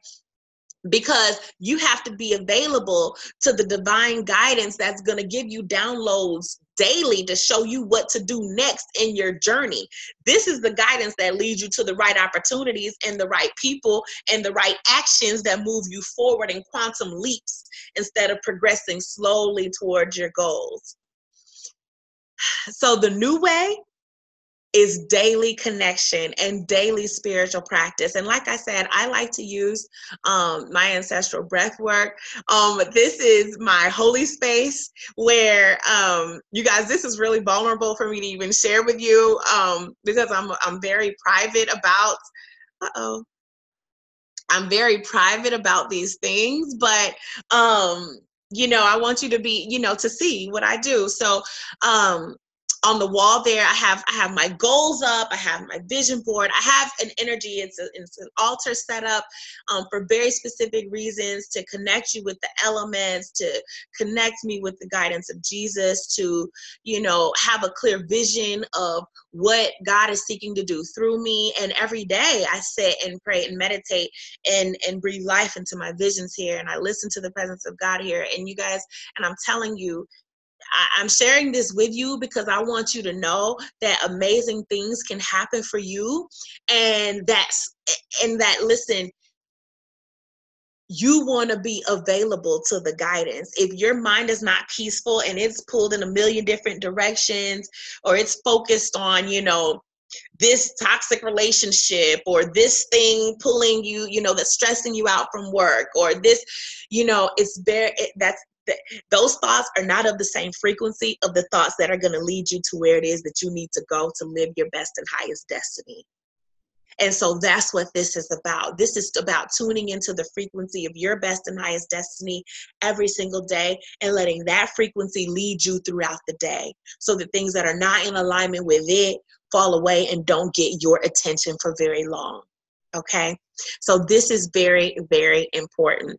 S1: Because you have to be available to the divine guidance that's going to give you downloads daily to show you what to do next in your journey. This is the guidance that leads you to the right opportunities and the right people and the right actions that move you forward in quantum leaps instead of progressing slowly towards your goals. So the new way is daily connection and daily spiritual practice. And like I said, I like to use my ancestral breath work. This is my holy space where, you guys, this is really vulnerable for me to even share with you because I'm very private about, I'm very private about these things, but, you know, I want you to be, you know, to see what I do. So, on the wall there, I have my goals up, I have my vision board, I have an energy, it's an altar set up for very specific reasons, to connect you with the elements, to connect me with the guidance of Jesus, to, you know, have a clear vision of what God is seeking to do through me. And every day I sit and pray and meditate and breathe life into my visions here, and I listen to the presence of God here. And you guys, and I'm telling you, I'm sharing this with you because I want you to know that amazing things can happen for you, and that, listen, you want to be available to the guidance. If your mind is not peaceful and it's pulled in a million different directions, or it's focused on, you know, this toxic relationship, or this thing pulling you, you know, that's stressing you out from work, or this, you know, those thoughts are not of the same frequency of the thoughts that are going to lead you to where it is that you need to go to live your best and highest destiny. And so that's what this is about. This is about tuning into the frequency of your best and highest destiny every single day, and letting that frequency lead you throughout the day, so that things that are not in alignment with it fall away and don't get your attention for very long. Okay? So this is very, very important.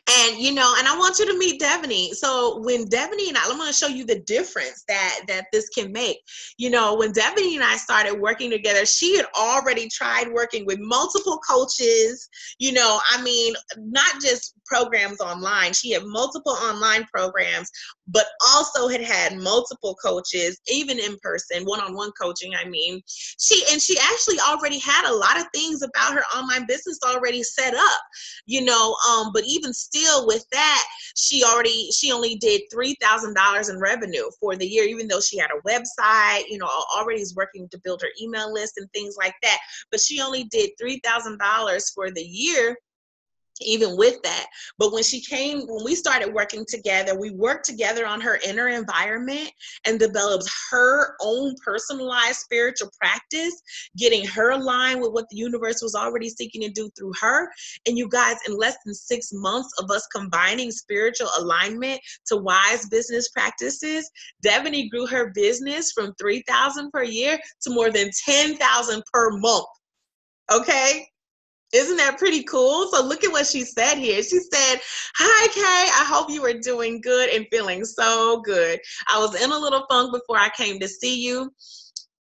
S1: And, you know, and I want you to meet Devaney. So when Devaney and I'm going to show you the difference that this can make. You know, when Devaney and I started working together, she had already tried working with multiple coaches, you know, I mean, not just programs online. She had multiple online programs, but also had multiple coaches, even in person, one-on-one coaching. I mean, she actually already had a lot of things about her online business already set up, you know, but even still with that, she only did $3,000 in revenue for the year, even though she had a website, you know, already is working to build her email list and things like that. But she only did $3,000 for the year, even with that. But when we started working together, we worked together on her inner environment and developed her own personalized spiritual practice, getting her aligned with what the universe was already seeking to do through her. And you guys, in less than 6 months of us combining spiritual alignment to wise business practices, Devaney grew her business from $3,000 per year to more than $10,000 per month. Okay? Isn't that pretty cool? So look at what she said here. She said, "Hi, Kay. I hope you are doing good and feeling so good. I was in a little funk before I came to see you,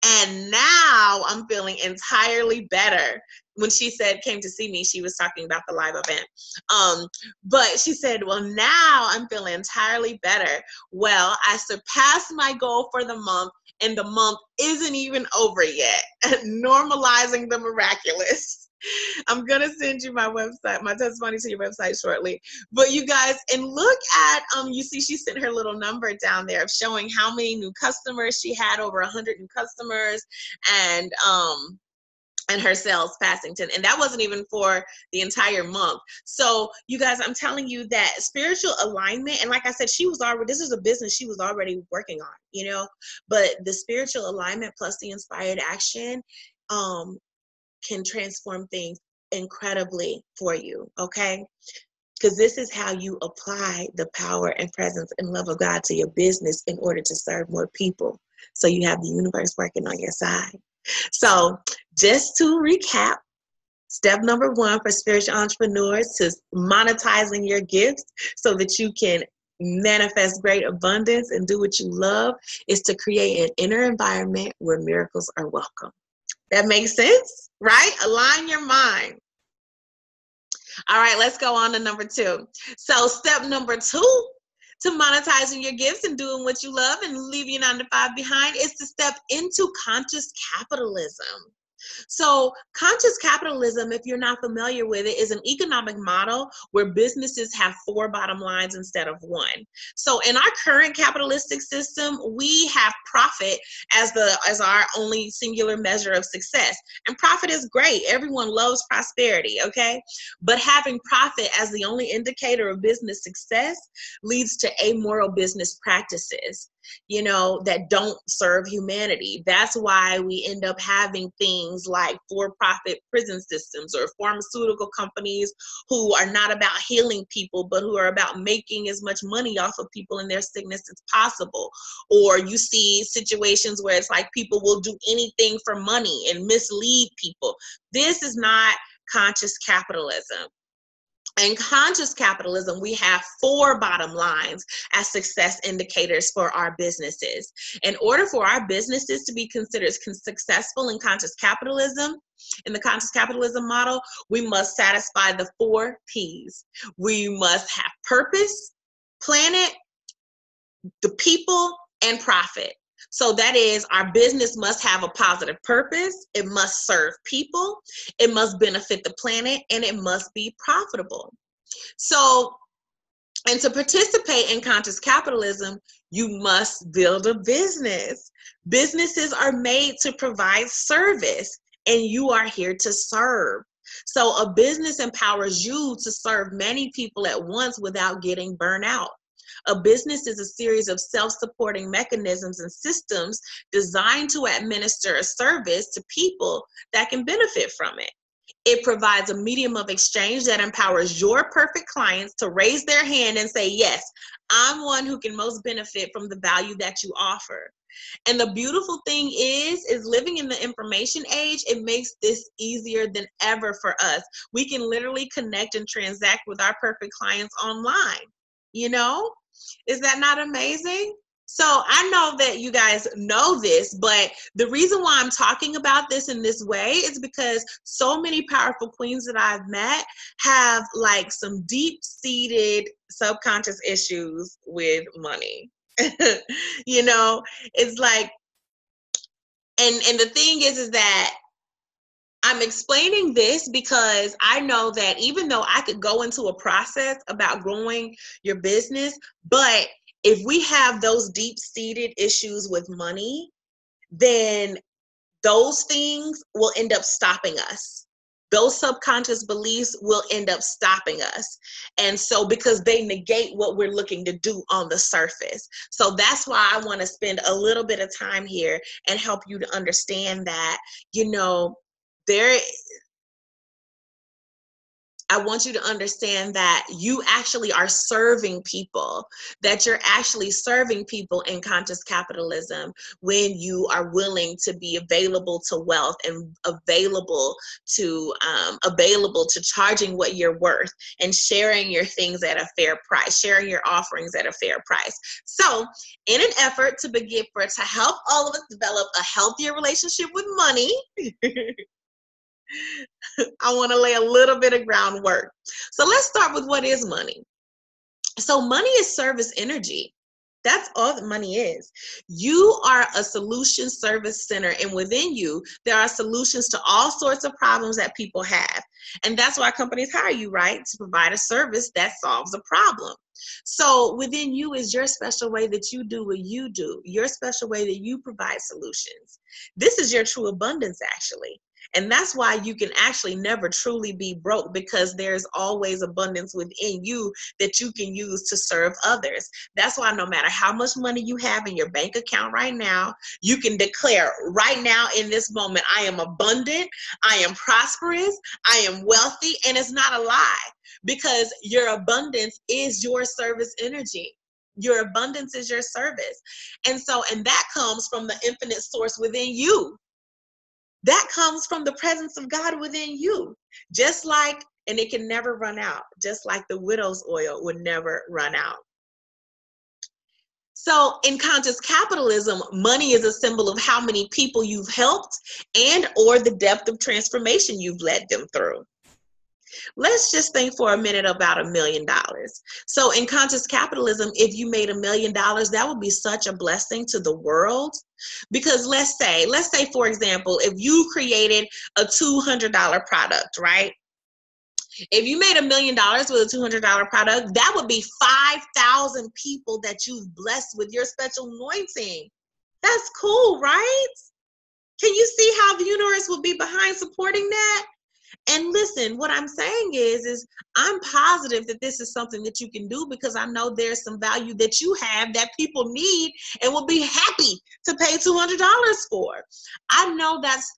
S1: and now I'm feeling entirely better." When she said came to see me, she was talking about the live event. But she said, "Well, now I'm feeling entirely better. Well, I surpassed my goal for the month, and the month isn't even over yet." Normalizing the miraculous. I'm going to send you my website, my testimony to your website shortly. But you guys, and look at, you see she sent her little number down there of showing how many new customers she had, over 100 new customers, and her sales passing 10. And that wasn't even for the entire month. So you guys, I'm telling you that spiritual alignment, and like I said, this is a business she was already working on, you know, but the spiritual alignment plus the inspired action, can transform things incredibly for you, okay? Because this is how you apply the power and presence and love of God to your business in order to serve more people. So you have the universe working on your side. So just to recap, step number 1 for spiritual entrepreneurs is monetizing your gifts so that you can manifest great abundance and do what you love, is to create an inner environment where miracles are welcome. That makes sense, right? Align your mind. All right, let's go on to number 2. So step number 2 to monetizing your gifts and doing what you love and leaving your 9 to 5 behind is to step into conscious capitalism. So conscious capitalism, if you're not familiar with it, is an economic model where businesses have 4 bottom lines instead of 1. So in our current capitalistic system, we have profit as our only singular measure of success. And profit is great. Everyone loves prosperity, okay? But having profit as the only indicator of business success leads to amoral business practices. you know, that don't serve humanity. That's why we end up having things like for-profit prison systems or pharmaceutical companies who are not about healing people, but who are about making as much money off of people and their sickness as possible. Or you see situations where it's like people will do anything for money and mislead people. This is not conscious capitalism. In conscious capitalism, we have 4 bottom lines as success indicators for our businesses. In order for our businesses to be considered successful in conscious capitalism, in the conscious capitalism model, we must satisfy the 4 P's. We must have purpose, planet, the people, and profit. So that is, our business must have a positive purpose, it must serve people, it must benefit the planet, and it must be profitable. So, and to participate in conscious capitalism, you must build a business. Businesses are made to provide service, and you are here to serve. So a business empowers you to serve many people at once without getting burnt out. A business is a series of self-supporting mechanisms and systems designed to administer a service to people that can benefit from it. It provides a medium of exchange that empowers your perfect clients to raise their hand and say, yes, I'm one who can most benefit from the value that you offer. And the beautiful thing is living in the information age, it makes this easier than ever for us. We can literally connect and transact with our perfect clients online. You know, is that not amazing? So I know that you guys know this, but the reason why I'm talking about this in this way is because so many powerful queens that I've met have like some deep-seated subconscious issues with money. You know, it's like, and the thing is that I'm explaining this because I know that even though I could go into a process about growing your business, but if we have those deep-seated issues with money, then those things will end up stopping us. Those subconscious beliefs will end up stopping us. And so because they negate what we're looking to do on the surface. So that's why I want to spend a little bit of time here and help you to understand that, you know, I want you to understand that you actually are serving people, that you're actually serving people in conscious capitalism when you are willing to be available to wealth and available to charging what you're worth and sharing your things at a fair price, sharing your offerings at a fair price. So in an effort to help all of us develop a healthier relationship with money, I want to lay a little bit of groundwork. So let's start with what is money. So money is service energy. That's all that money is. You are a solution service center, and within you, there are solutions to all sorts of problems that people have. And that's why companies hire you, right? To provide a service that solves a problem. So within you is your special way that you do what you do, your special way that you provide solutions. This is your true abundance, actually. And that's why you can actually never truly be broke, because there's always abundance within you that you can use to serve others. That's why no matter how much money you have in your bank account right now, you can declare right now in this moment, I am abundant, I am prosperous, I am wealthy, and it's not a lie, because your abundance is your service energy. Your abundance is your service. And that comes from the infinite source within you. That comes from the presence of God within you. Just like, and it can never run out, just like the widow's oil would never run out. So in conscious capitalism, money is a symbol of how many people you've helped and or the depth of transformation you've led them through. Let's just think for a minute about $1 million. So in conscious capitalism, if you made $1 million, that would be such a blessing to the world. Because let's say, for example, if you created a $200 product, right? If you made $1 million with a $200 product, that would be 5,000 people that you've blessed with your special anointing. That's cool, right? Can you see how the universe will be behind supporting that? And listen, what I'm saying is I'm positive that this is something that you can do, because I know there's some value that you have that people need and will be happy to pay $200 for. I know that's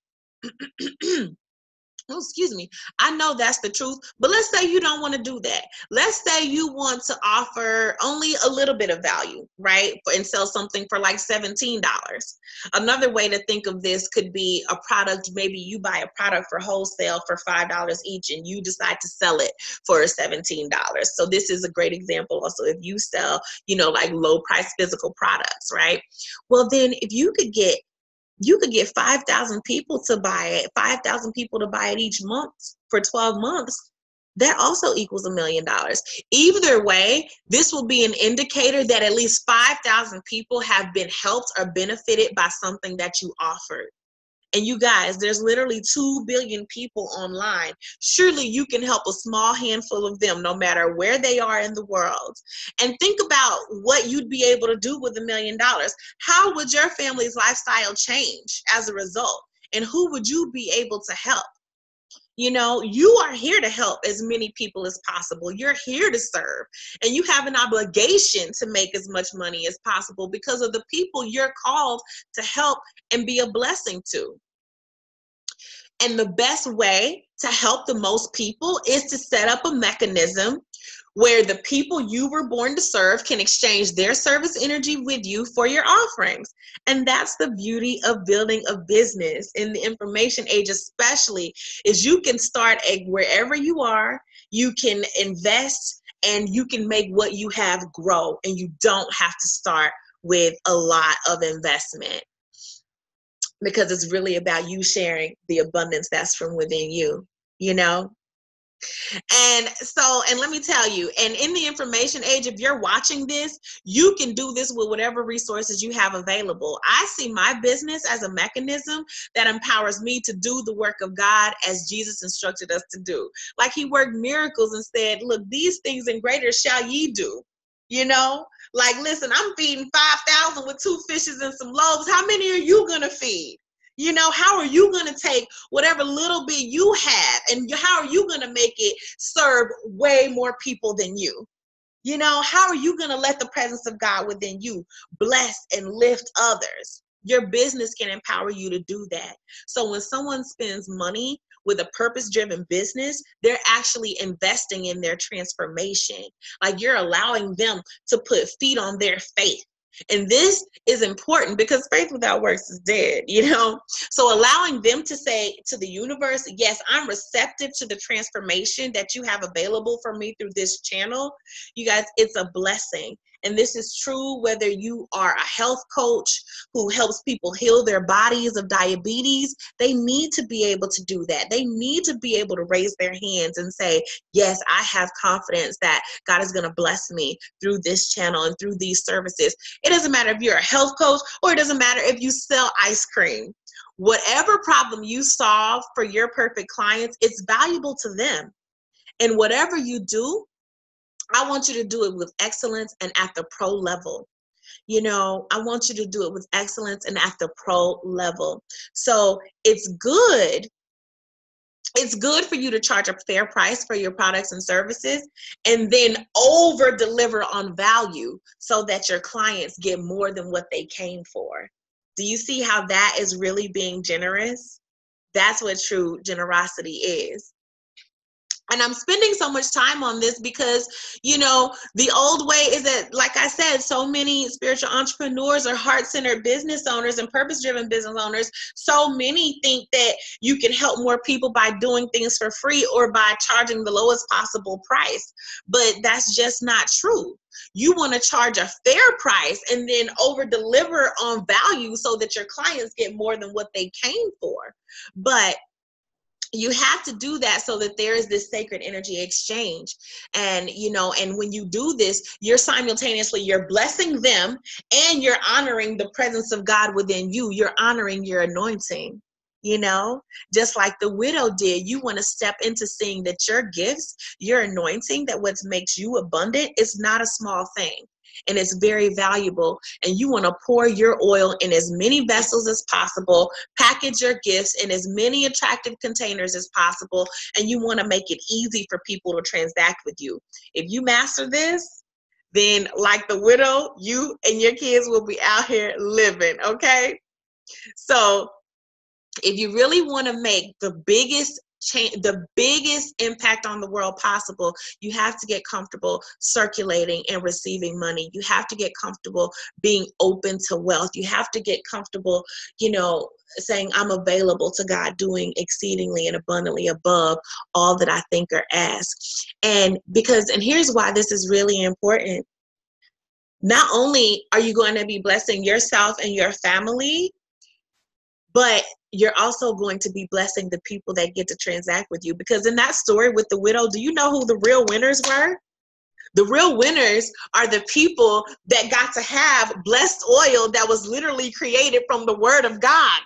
S1: oh, excuse me. I know that's the truth, but let's say you don't want to do that. Let's say you want to offer only a little bit of value, right? And sell something for like $17. Another way to think of this could be a product. Maybe you buy a product for wholesale for $5 each and you decide to sell it for $17. So this is a great example also if you sell, like low price physical products, right? Well, then if you could get 5,000 people to buy it, 5,000 people to buy it each month for 12 months. That also equals $1 million. Either way, this will be an indicator that at least 5,000 people have been helped or benefited by something that you offered. And you guys, there's literally 2 billion people online. Surely you can help a small handful of them, no matter where they are in the world. And think about what you'd be able to do with $1 million. How would your family's lifestyle change as a result? And who would you be able to help? You are here to help as many people as possible. You're here to serve. And you have an obligation to make as much money as possible because of the people you're called to help and be a blessing to. And the best way to help the most people is to set up a mechanism where the people you were born to serve can exchange their service energy with you for your offerings. And that's the beauty of building a business in the information age, especially, is you can start wherever you are, you can invest, and you can make what you have grow, and you don't have to start with a lot of investment, because it's really about you sharing the abundance that's from within you, And let me tell you, and in the information age, if you're watching this, you can do this with whatever resources you have available. I see my business as a mechanism that empowers me to do the work of God as Jesus instructed us to do. Like he worked miracles and said, look, these things and greater shall ye do, Like, listen, I'm feeding 5,000 with 2 fishes and some loaves. How many are you going to feed? How are you going to take whatever little bit you have, and how are you going to make it serve way more people than you? How are you going to let the presence of God within you bless and lift others? Your business can empower you to do that. So when someone spends money with a purpose-driven business, they're actually investing in their transformation. Like, you're allowing them to put feet on their faith. And this is important because faith without works is dead, So allowing them to say to the universe, yes, I'm receptive to the transformation that you have available for me through this channel. You guys, it's a blessing. And this is true whether you are a health coach who helps people heal their bodies of diabetes. They need to be able to do that. They need to be able to raise their hands and say, yes, I have confidence that God is going to bless me through this channel and through these services. It doesn't matter if you're a health coach or it doesn't matter if you sell ice cream. Whatever problem you solve for your perfect clients, it's valuable to them. And whatever you do, I want you to do it with excellence and at the pro level. I want you to do it with excellence and at the pro level. So it's good. It's good for you to charge a fair price for your products and services and then over deliver on value so that your clients get more than what they came for. Do you see how that is really being generous? That's what true generosity is. And I'm spending so much time on this because, the old way is that, like I said, so many spiritual entrepreneurs are heart-centered business owners and purpose-driven business owners. So many think that you can help more people by doing things for free or by charging the lowest possible price. But that's just not true. You want to charge a fair price and then over deliver on value so that your clients get more than what they came for. But you have to do that so that there is this sacred energy exchange. And, and when you do this, you're blessing them and you're honoring the presence of God within you. You're honoring your anointing, just like the widow did. You want to step into seeing that your gifts, your anointing, that what makes you abundant is not a small thing. and it's very valuable. And you want to pour your oil in as many vessels as possible, package your gifts in as many attractive containers as possible, and you want to make it easy for people to transact with you. If you master this, then like the widow, you and your kids will be out here living, okay? So if you really want to make the biggest change, the biggest impact on the world possible, you have to get comfortable circulating and receiving money. You have to get comfortable being open to wealth. You have to get comfortable, saying I'm available to God, doing exceedingly and abundantly above all that I think or ask. And here's why this is really important. Not only are you going to be blessing yourself and your family, but you're also going to be blessing the people that get to transact with you. Because in that story with the widow, do you know who the real winners were? The real winners are the people that got to have blessed oil that was literally created from the word of God.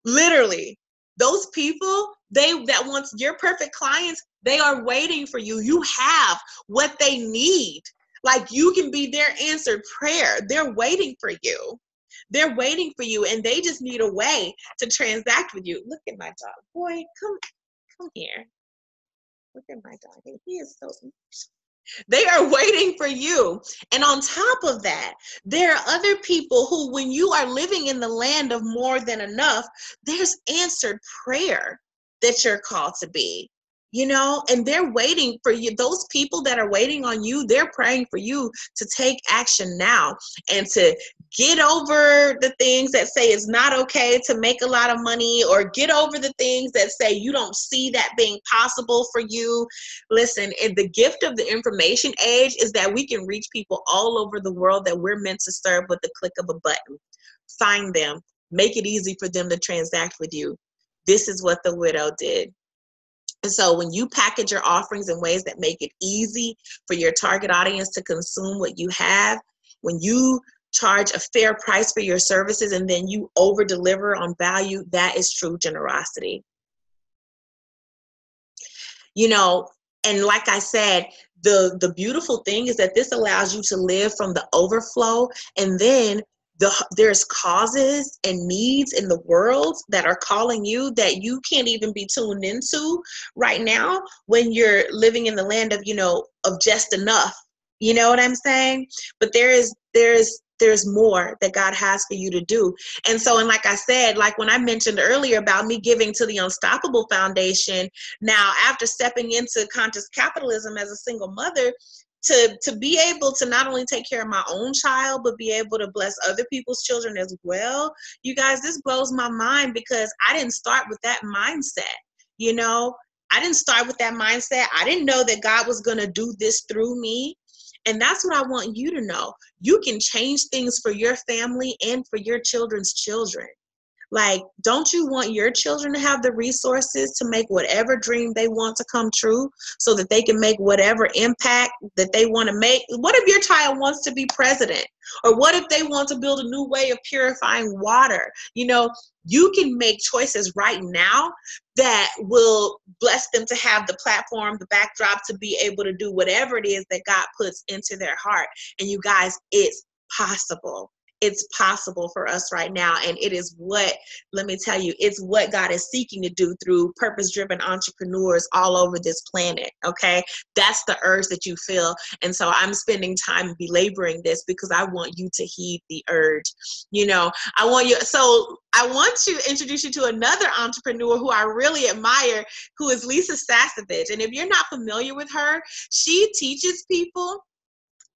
S1: Literally. Those people, that once your perfect clients, they are waiting for you. You have what they need. Like you can be their answered prayer. They're waiting for you. They're waiting for you, and they just need a way to transact with you. Look at my dog. Boy, come here. Look at my dog. He is so... They are waiting for you. And on top of that, there are other people who, when you are living in the land of more than enough, there's answered prayer that you're called to be. And they're waiting for you. Those people that are waiting on you, they're praying for you to take action now and to get over the things that say it's not okay to make a lot of money, or get over the things that say you don't see that being possible for you. Listen, the gift of the information age is that we can reach people all over the world that we're meant to serve with the click of a button. Find them, make it easy for them to transact with you. This is what the widow did. And so when you package your offerings in ways that make it easy for your target audience to consume what you have, when you charge a fair price for your services and then you over deliver on value, that is true generosity. And like I said, the beautiful thing is that this allows you to live from the overflow, and then there's causes and needs in the world that are calling you that you can't even be tuned into right now when you're living in the land of just enough. You know what I'm saying? But there's more that God has for you to do. And so, and like I said, like when I mentioned earlier about me giving to the Unstoppable Foundation, now after stepping into Conscious Capitalism as a single mother, to be able to not only take care of my own child, but be able to bless other people's children as well. You guys, this blows my mind because I didn't start with that mindset. I didn't start with that mindset. I didn't know that God was going to do this through me. And that's what I want you to know. You can change things for your family and for your children's children. Like, don't you want your children to have the resources to make whatever dream they want to come true so that they can make whatever impact that they want to make? What if your child wants to be president? Or what if they want to build a new way of purifying water? You can make choices right now that will bless them to have the platform, the backdrop to be able to do whatever it is that God puts into their heart. And you guys, it's possible. It's possible for us right now. And it is let me tell you, it's what God is seeking to do through purpose-driven entrepreneurs all over this planet, okay? That's the urge that you feel. And so I'm spending time belaboring this because I want you to heed the urge. I want to introduce you to another entrepreneur who I really admire, who is Lisa Sasevich. And if you're not familiar with her, she teaches people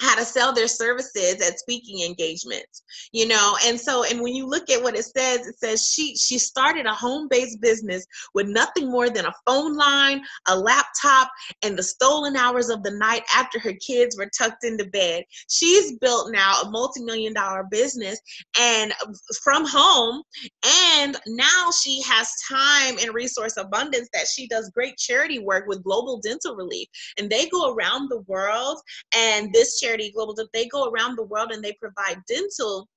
S1: how to sell their services at speaking engagements, and when you look at what it says she started a home-based business with nothing more than a phone line, a laptop, and the stolen hours of the night after her kids were tucked into bed. She's built now a multi-million-dollar business and from home, and now she has time and resource abundance that she does great charity work with Global Dental Relief, and they go around the world, and this charity Global, they go around the world and they provide dental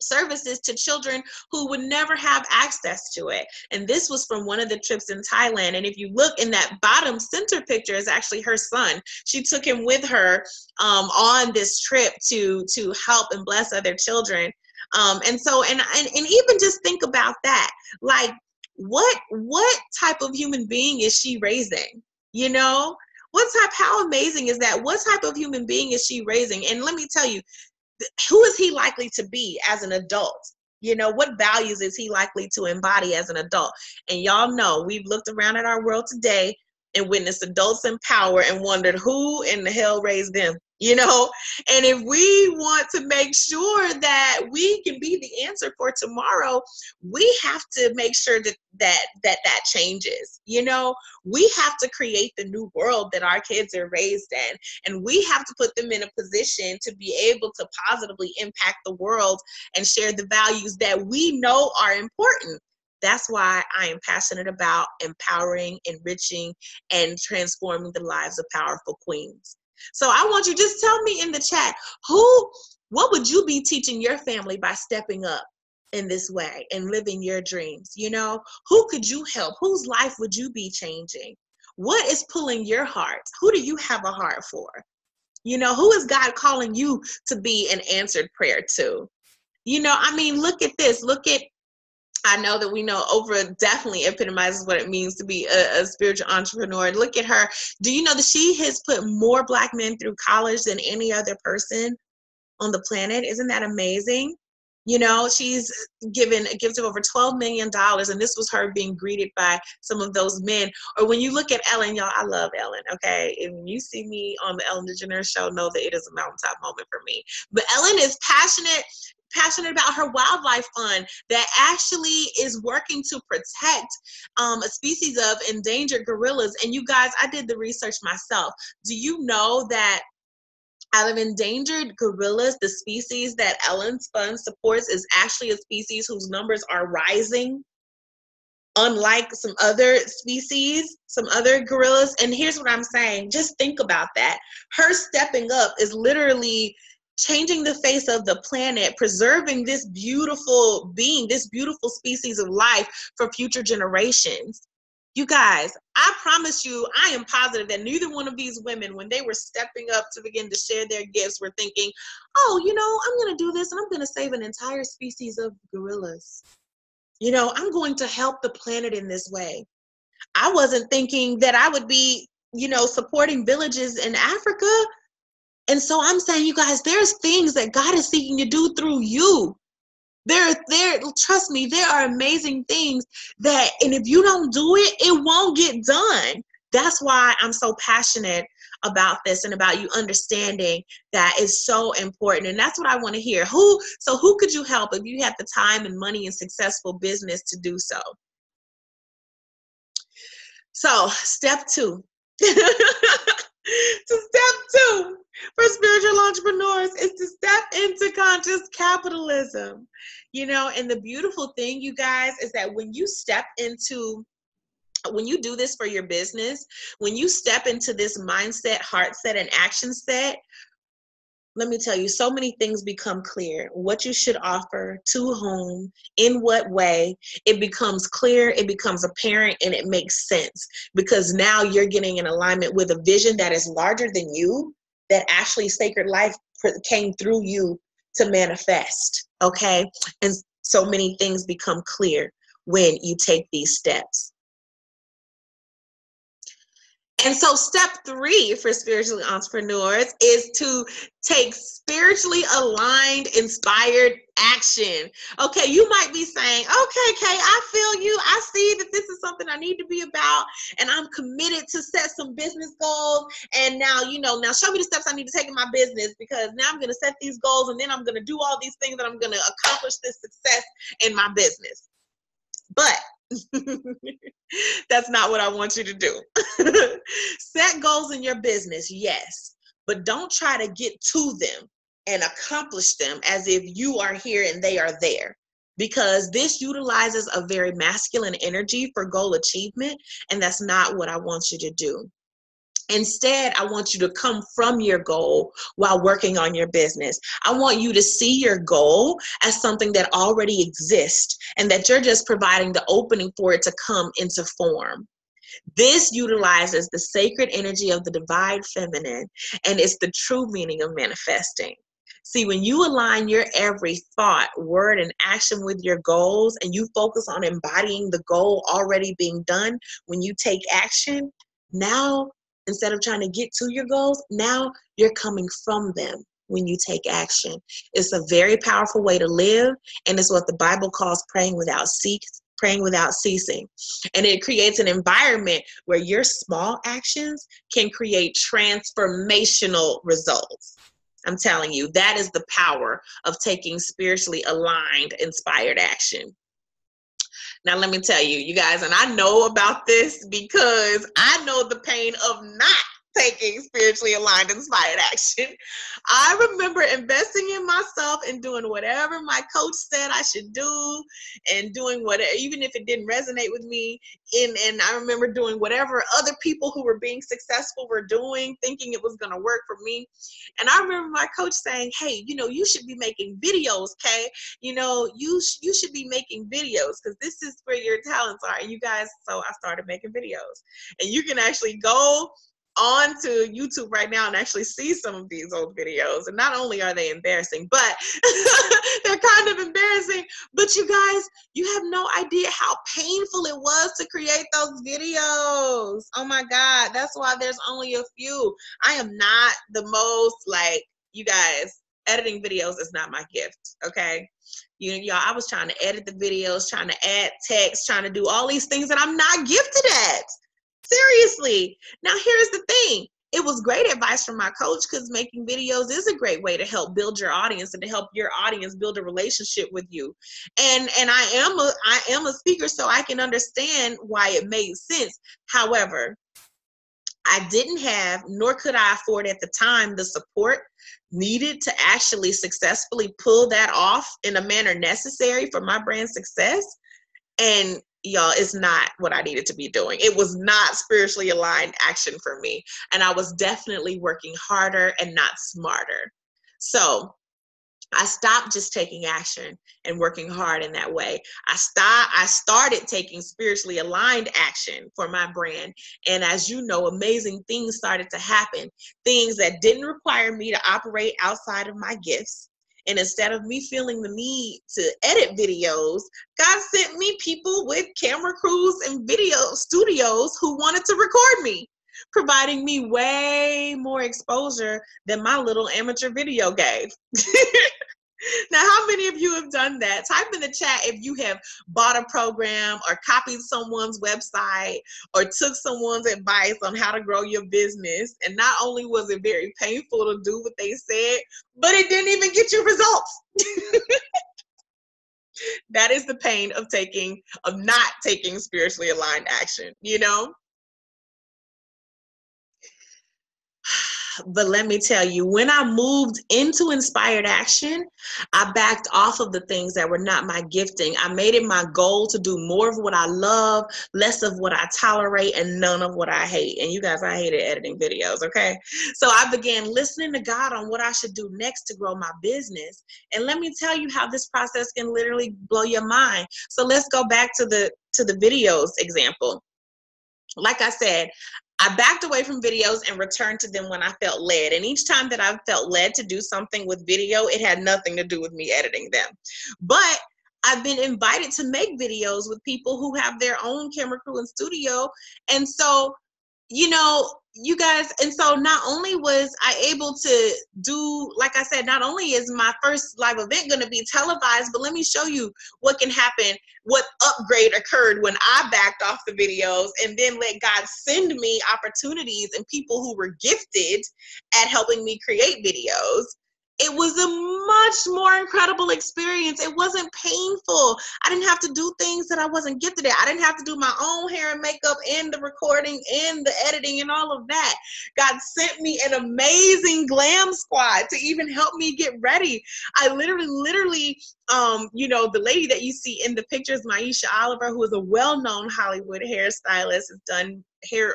S1: services to children who would never have access to it. And this was from one of the trips in Thailand. And if you look in that bottom center picture is actually her son. She took him with her on this trip to help and bless other children. And even just think about that. Like, what type of human being is she raising? You know, how amazing is that? What type of human being is she raising? And let me tell you, who is he likely to be as an adult? You know, what values is he likely to embody as an adult? And y'all know, we've looked around at our world today and witnessed adults in power and wondered who in the hell raised them, you know? And if we want to make sure that we can be the answer for tomorrow, we have to make sure that changes. You know, we have to create the new world that our kids are raised in, and we have to put them in a position to be able to positively impact the world and share the values that we know are important. That's why I am passionate about empowering, enriching, and transforming the lives of powerful queens. So I want you, just tell me in the chat, what would you be teaching your family by stepping up in this way and living your dreams? You know, who could you help? Whose life would you be changing? What is pulling your heart? Who do you have a heart for? You know, who is God calling you to be an answered prayer to? You know, I mean, look at this. I know that we know Oprah definitely epitomizes what it means to be a spiritual entrepreneur. Look at her. Do you know that she has put more Black men through college than any other person on the planet? Isn't that amazing? You know, she's given a gift of over $12 million, and this was her being greeted by some of those men. Or when you look at Ellen, y'all, I love Ellen, okay? And when you see me on the Ellen DeGeneres show, know that it is a mountaintop moment for me. But Ellen is passionate about her wildlife fund that actually is working to protect a species of endangered gorillas. And you guys, I did the research myself. Do you know that out of endangered gorillas, the species that Ellen's fund supports is actually a species whose numbers are rising, unlike some other species, some other gorillas? And here's what I'm saying. Just think about that. Her stepping up is literally changing the face of the planet, preserving this beautiful being, this beautiful species of life for future generations. You guys, I promise you, I am positive that neither one of these women, when they were stepping up to begin to share their gifts, were thinking, oh, you know, I'm going to do this and I'm going to save an entire species of gorillas. You know, I'm going to help the planet in this way. I wasn't thinking that I would be, you know, supporting villages in Africa. And so I'm saying, you guys, there's things that God is seeking to do through you. Trust me, there are amazing things that, and if you don't do it, it won't get done. That's why I'm so passionate about this and about you understanding that is so important. And that's what I want to hear. Who could you help if you have the time and money and successful business to do so? So step 2. So step 2 for spiritual entrepreneurs is to step into conscious capitalism. You know, and the beautiful thing, you guys, is that when you do this for your business, when you step into this mindset, heart set, and action set, let me tell you, so many things become clear. What you should offer, to whom, in what way, it becomes clear, it becomes apparent, and it makes sense. Because now you're getting in alignment with a vision that is larger than you, that actually Sacred Life came through you to manifest, okay? And so many things become clear when you take these steps. And so step 3 for spiritual entrepreneurs is to take spiritually aligned, inspired action. Okay, you might be saying, okay, Kay, I feel you. I see that this is something I need to be about, and I'm committed to set some business goals. And now, now show me the steps I need to take in my business, because now I'm going to set these goals, and then I'm going to do all these things, and I'm going to accomplish this success in my business. But that's not what I want you to do. Set goals in your business, yes, but don't try to get to them and accomplish them as if you are here and they are there, because this utilizes a very masculine energy for goal achievement, and that's not what I want you to do. Instead, I want you to come from your goal while working on your business. I want you to see your goal as something that already exists and that you're just providing the opening for it to come into form. This utilizes the sacred energy of the divine feminine, and it's the true meaning of manifesting. See, when you align your every thought, word, and action with your goals, and you focus on embodying the goal already being done, when you take action, now, instead of trying to get to your goals, now you're coming from them when you take action. It's a very powerful way to live, and it's what the Bible calls praying without ceasing. And it creates an environment where your small actions can create transformational results. I'm telling you, that is the power of taking spiritually aligned, inspired action. Now, let me tell you, you guys, and I know about this because I know the pain of not taking spiritually aligned, inspired action. I remember investing in myself and doing whatever my coach said I should do, and doing whatever, even if it didn't resonate with me. And I remember doing whatever other people who were being successful were doing, thinking it was going to work for me. And I remember my coach saying, hey, you should be making videos, Kay. You should be making videos because this is where your talents are. And you guys, so I started making videos. And you can actually go on to YouTube right now and actually see some of these old videos. And not only are they embarrassing, but they're kind of embarrassing. But you guys, you have no idea how painful it was to create those videos. Oh my God. That's why there's only a few. I am not the most, you guys, editing videos is not my gift. Okay. Y'all, I was trying to edit the videos, trying to add text, trying to do all these things that I'm not gifted at. Seriously. Now, here's the thing. It was great advice from my coach because making videos is a great way to help build your audience and to help your audience build a relationship with you. And I am a speaker, so I can understand why it made sense. However, I didn't have, nor could I afford at the time, the support needed to actually successfully pull that off in a manner necessary for my brand success. And y'all, it's not what I needed to be doing. It was not spiritually aligned action for me. And I was definitely working harder and not smarter. So I stopped just taking action and working hard in that way. I started taking spiritually aligned action for my brand. And as you know, amazing things started to happen. Things that didn't require me to operate outside of my gifts. And instead of me feeling the need to edit videos, God sent me people with camera crews and video studios who wanted to record me, providing me way more exposure than my little amateur video gave. Now, how many of you have done that? Type in the chat if you have bought a program or copied someone's website or took someone's advice on how to grow your business. And not only was it very painful to do what they said, but it didn't even get you results. That is the pain of not taking spiritually aligned action, But let me tell you, when I moved into inspired action, I backed off of the things that were not my gifting. I made it my goal to do more of what I love, less of what I tolerate, and none of what I hate. And you guys, I hated editing videos, okay? So I began listening to God on what I should do next to grow my business. And let me tell you how this process can literally blow your mind. So let's go back to the videos example. Like I said, I backed away from videos and returned to them when I felt led. And each time that I felt led to do something with video, it had nothing to do with me editing them. But I've been invited to make videos with people who have their own camera crew and studio. And so, you guys, and so not only was I able to do, like I said, not only is my first live event going to be televised, but let me show you what can happen, what upgrade occurred when I backed off the videos and then let God send me opportunities and people who were gifted at helping me create videos. It was a much more incredible experience. It wasn't painful. I didn't have to do things that I wasn't gifted at. I didn't have to do my own hair and makeup and the recording and the editing and all of that. God sent me an amazing glam squad to even help me get ready. I literally, you know, the lady that you see in the pictures, Maisha Oliver, who is a well-known Hollywood hairstylist, has done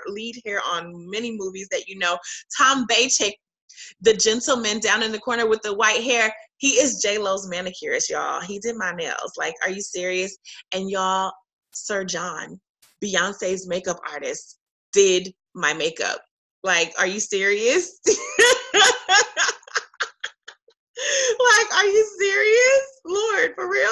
S1: lead hair on many movies that you know. Tom Bacek, the gentleman down in the corner with the white hair, he is J-Lo's manicurist, y'all. He did my nails. Like, are you serious? And y'all, Sir John, Beyonce's makeup artist, did my makeup. Like, are you serious? Like, are you serious? Lord, for real?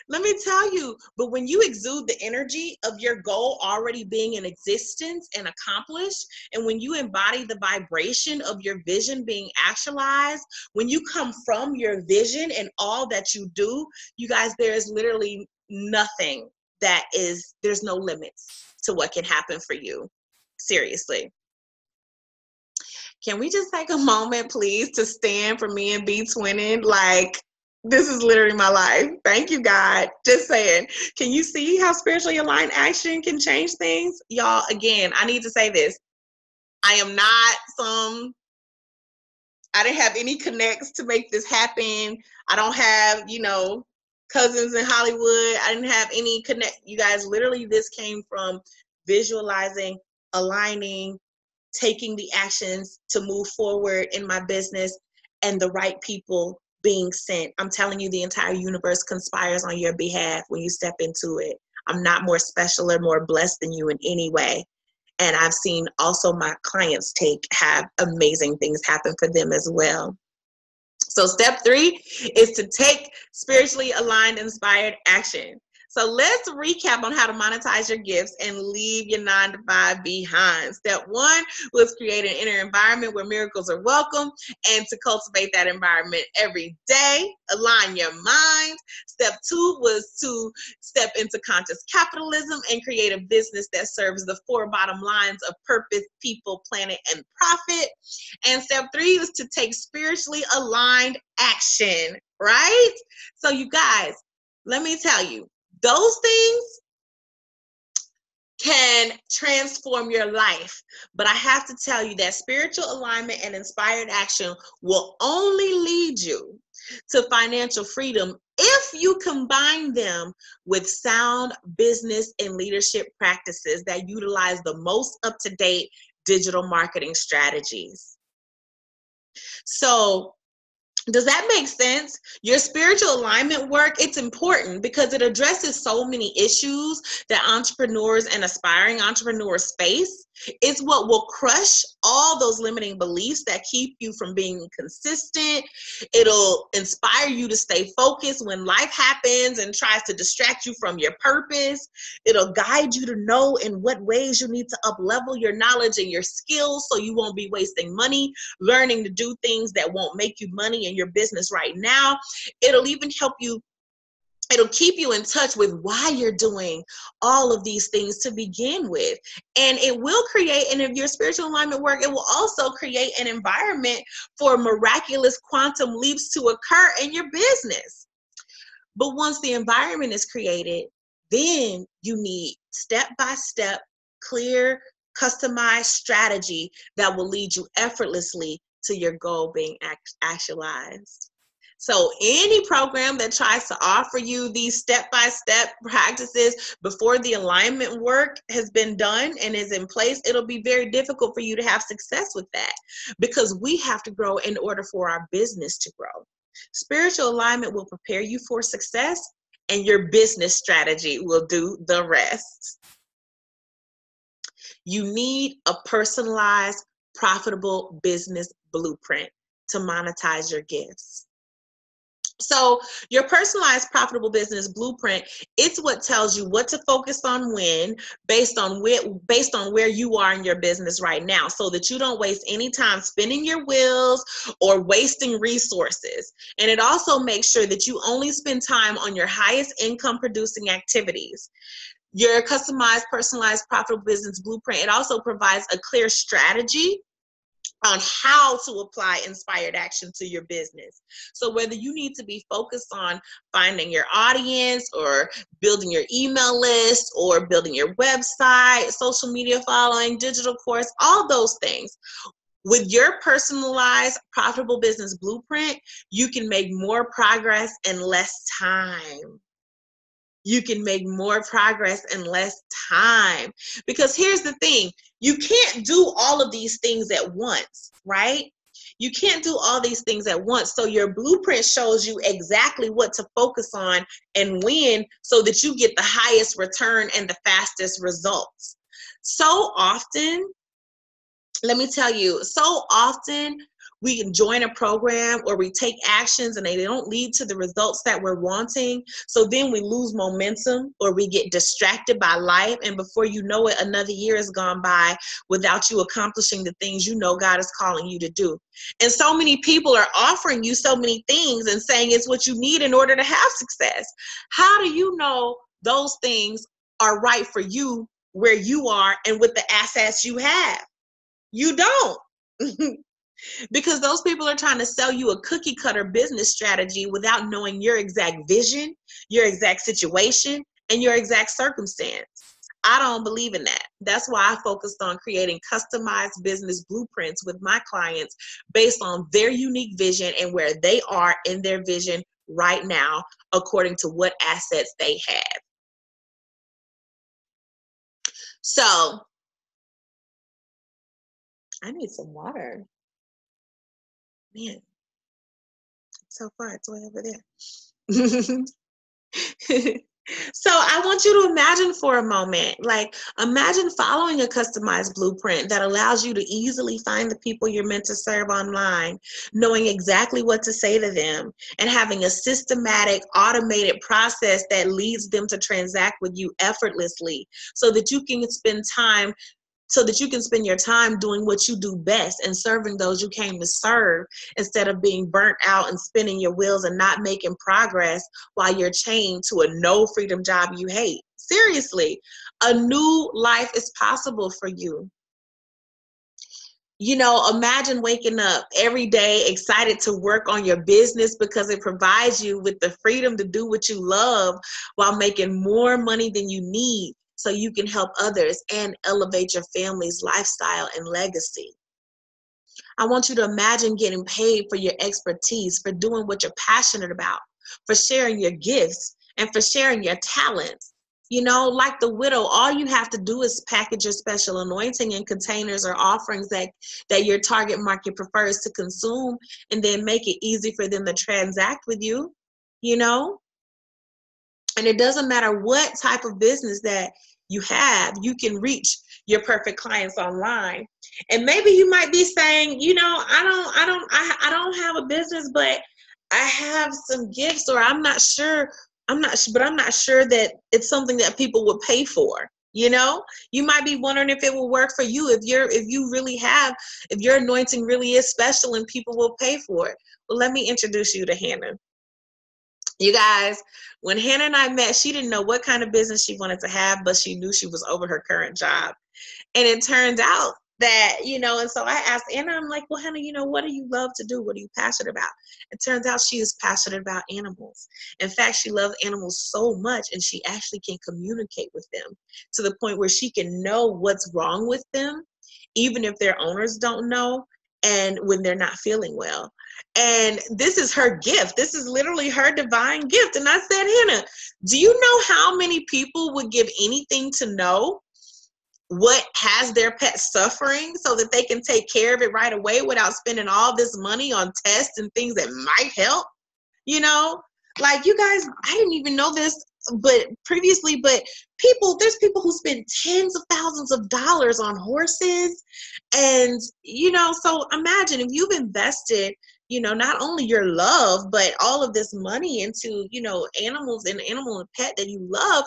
S1: Let me tell you, but when you exude the energy of your goal already being in existence and accomplished, and when you embody the vibration of your vision being actualized, when you come from your vision and all that you do, you guys, there is literally nothing there's no limits to what can happen for you. Seriously. Can we just take a moment, please, to stand for me and be twinning? Like, this is literally my life. Thank you, God. Just saying. Can you see how spiritually aligned action can change things? Y'all, again, I need to say this. I am not I didn't have any connects to make this happen. I don't have, you know, cousins in Hollywood. I didn't have any connect. You guys, literally, this came from visualizing, aligning, taking the actions to move forward in my business, and the right people being sent. I'm telling you, the entire universe conspires on your behalf when you step into it. I'm not more special or more blessed than you in any way. And I've seen also my clients have amazing things happen for them as well. So step 3 is to take spiritually aligned, inspired action. So let's recap on how to monetize your gifts and leave your 9-to-5 behind. Step 1 was create an inner environment where miracles are welcome, and to cultivate that environment every day. Align your mind. Step 2 was to step into conscious capitalism and create a business that serves the 4 bottom lines of purpose, people, planet, and profit. And step 3 was to take spiritually aligned action, right? So you guys, let me tell you, those things can transform your life. But I have to tell you that spiritual alignment and inspired action will only lead you to financial freedom if you combine them with sound business and leadership practices that utilize the most up-to-date digital marketing strategies. So, does that make sense? Your spiritual alignment work, it's important because it addresses so many issues that entrepreneurs and aspiring entrepreneurs face. It's what will crush all those limiting beliefs that keep you from being consistent. It'll inspire you to stay focused when life happens and tries to distract you from your purpose. It'll guide you to know in what ways you need to up-level your knowledge and your skills so you won't be wasting money learning to do things that won't make you money in your business right now. It'll even help you. It'll keep you in touch with why you're doing all of these things to begin with. And it will create, and if your spiritual alignment work, it will also create an environment for miraculous quantum leaps to occur in your business. But once the environment is created, then you need step-by-step, clear, customized strategy that will lead you effortlessly to your goal being actualized. So any program that tries to offer you these step-by-step practices before the alignment work has been done and is in place, it'll be very difficult for you to have success with that because we have to grow in order for our business to grow. Spiritual alignment will prepare you for success, and your business strategy will do the rest. You need a personalized, profitable business blueprint to monetize your gifts. So your personalized profitable business blueprint, it's what tells you what to focus on when, based on where you are in your business right now, so that you don't waste any time spinning your wheels or wasting resources. And it also makes sure that you only spend time on your highest income producing activities. Your customized, personalized, profitable business blueprint, it also provides a clear strategy on how to apply inspired action to your business. So whether you need to be focused on finding your audience or building your email list or building your website, social media following, digital course, all those things, with your personalized profitable business blueprint, you can make more progress in less time. You can make more progress in less time. Because here's the thing, you can't do all of these things at once, right? You can't do all these things at once. So your blueprint shows you exactly what to focus on and when, so that you get the highest return and the fastest results. So often, let me tell you, so often we can join a program or we take actions and they don't lead to the results that we're wanting. So then we lose momentum or we get distracted by life. And before you know it, another year has gone by without you accomplishing the things you know God is calling you to do. And so many people are offering you so many things and saying it's what you need in order to have success. How do you know those things are right for you where you are and with the assets you have? You don't. Because those people are trying to sell you a cookie cutter business strategy without knowing your exact vision, your exact situation, and your exact circumstance. I don't believe in that. That's why I focused on creating customized business blueprints with my clients based on their unique vision and where they are in their vision right now, according to what assets they have. So, I need some water. Man, so far it's way over there. So I want you to imagine for a moment, like imagine following a customized blueprint that allows you to easily find the people you're meant to serve online, knowing exactly what to say to them, and having a systematic, automated process that leads them to transact with you effortlessly so that you can spend your time doing what you do best and serving those you came to serve, instead of being burnt out and spinning your wheels and not making progress while you're chained to a no freedom job you hate. Seriously, a new life is possible for you. You know, imagine waking up every day excited to work on your business because it provides you with the freedom to do what you love while making more money than you need, so you can help others and elevate your family's lifestyle and legacy. I want you to imagine getting paid for your expertise, for doing what you're passionate about, for sharing your gifts, and for sharing your talents. You know, like the widow, all you have to do is package your special anointing in containers or offerings that your target market prefers to consume, and then make it easy for them to transact with you, you know? And it doesn't matter what type of business that you have, you can reach your perfect clients online. And maybe you might be saying, you know, I don't have a business, but I have some gifts, or I'm not sure that it's something that people would pay for. You know, you might be wondering if it will work for you, if your anointing really is special and people will pay for it. Well, let me introduce you to Hannah. You guys, when Hannah and I met, she didn't know what kind of business she wanted to have, but she knew she was over her current job. And it turned out that, you know, and so I asked Anna, I'm like, well, Hannah, you know, what do you love to do? What are you passionate about? It turns out she is passionate about animals. In fact, she loves animals so much, and she actually can communicate with them to the point where she can know what's wrong with them, even if their owners don't know, and when they're not feeling well. And this is her gift. This is literally her divine gift. And I said, Hannah, do you know how many people would give anything to know what has their pet suffering so that they can take care of it right away without spending all this money on tests and things that might help? You know, like, you guys, I didn't even know this previously, but there's people who spend tens of thousands of dollars on horses. And, you know, so imagine if you've invested, you know, not only your love, but all of this money into, you know, animals and animal and pet that you love.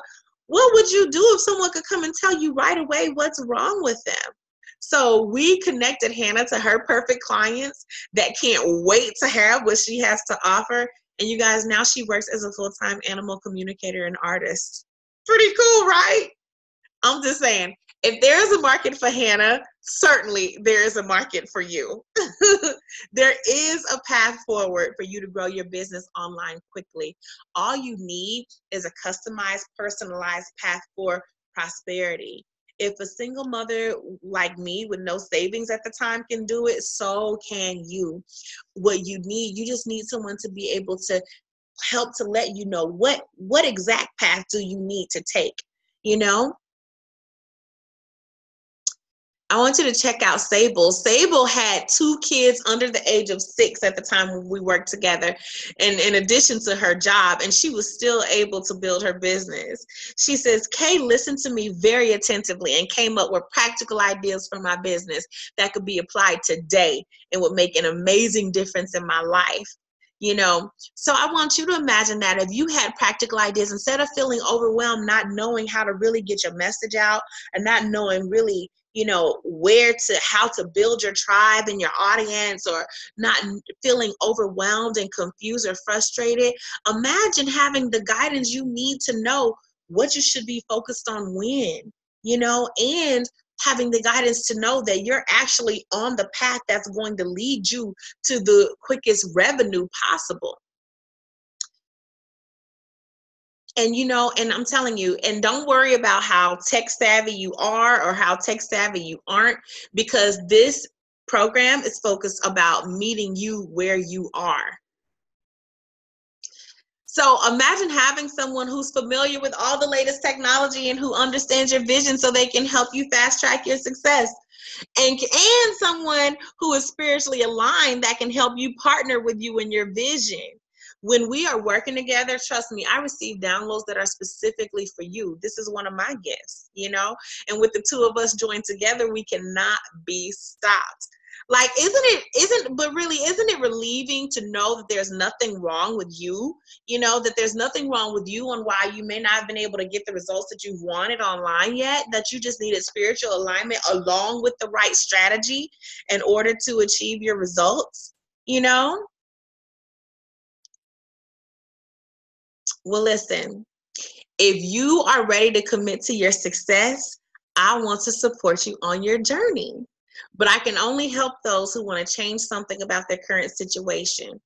S1: What would you do if someone could come and tell you right away what's wrong with them? So we connected Hannah to her perfect clients that can't wait to have what she has to offer. And you guys, now she works as a full-time animal communicator and artist. Pretty cool, right? I'm just saying, If there is a market for Hannah, certainly there is a market for you. There is a path forward for you to grow your business online quickly. All you need is a customized, personalized path for prosperity. If a single mother like me with no savings at the time can do it, so can you. What you need, you just need someone to be able to help to let you know what exact path do you need to take, you know? I want you to check out Sable. Sable had 2 kids under the age of 6 at the time when we worked together, and in addition to her job, and she was still able to build her business. She says, Kay listened to me very attentively and came up with practical ideas for my business that could be applied today and would make an amazing difference in my life. You know, so I want you to imagine that if you had practical ideas, instead of feeling overwhelmed, not knowing how to really get your message out and not knowing really, you know, how to build your tribe and your audience, or not feeling overwhelmed and confused or frustrated, imagine having the guidance you need to know what you should be focused on when, you know, and having the guidance to know that you're actually on the path that's going to lead you to the quickest revenue possible. And, you know, and I'm telling you, and don't worry about how tech savvy you are or how tech savvy you aren't, because this program is focused about meeting you where you are. So imagine having someone who's familiar with all the latest technology and who understands your vision so they can help you fast track your success. And someone who is spiritually aligned that can help you partner with you in your vision. When we are working together, trust me, I receive downloads that are specifically for you. This is one of my gifts, you know? And with the 2 of us joined together, we cannot be stopped. Like, isn't it relieving to know that there's nothing wrong with you? You know, that there's nothing wrong with you on why you may not have been able to get the results that you've wanted online yet, that you just needed spiritual alignment along with the right strategy in order to achieve your results, you know? Well, listen, if you are ready to commit to your success, I want to support you on your journey. But I can only help those who want to change something about their current situation.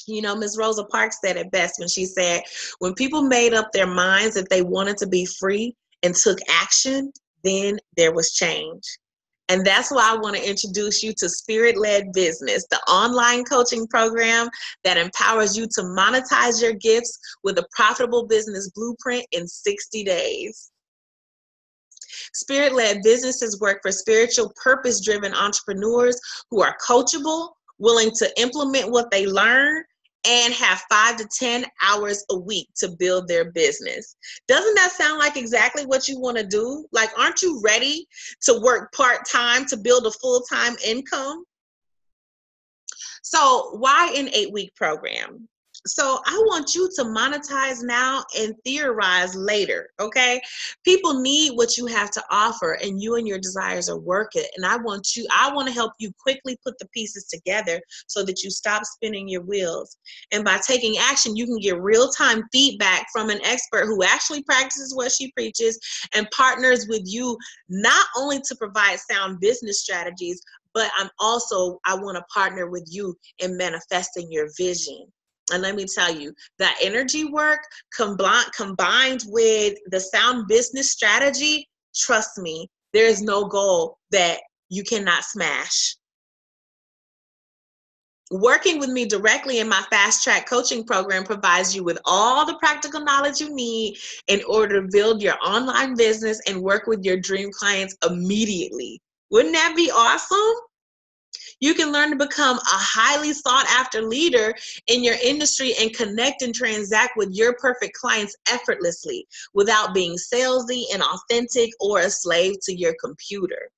S1: You know, Ms. Rosa Parks said it best when she said, when people made up their minds that they wanted to be free and took action, then there was change. And that's why I want to introduce you to Spirit-Led Business, the online coaching program that empowers you to monetize your gifts with a profitable business blueprint in 60 days. Spirit-led businesses work for spiritual, purpose-driven entrepreneurs who are coachable, willing to implement what they learn, and have 5 to 10 hours a week to build their business. Doesn't that sound like exactly what you want to do? Like, aren't you ready to work part-time to build a full-time income? So why an 8-week program? So I want you to monetize now and theorize later, okay? People need what you have to offer, and you and your desires are worth it. And I want to help you quickly put the pieces together so that you stop spinning your wheels. And by taking action, you can get real-time feedback from an expert who actually practices what she preaches and partners with you, not only to provide sound business strategies, but I want to partner with you in manifesting your vision. And let me tell you, that energy work combined with the sound business strategy, trust me, there is no goal that you cannot smash. Working with me directly in my Fast Track coaching program provides you with all the practical knowledge you need in order to build your online business and work with your dream clients immediately. Wouldn't that be awesome? You can learn to become a highly sought after leader in your industry and connect and transact with your perfect clients effortlessly without being salesy, inauthentic, or a slave to your computer.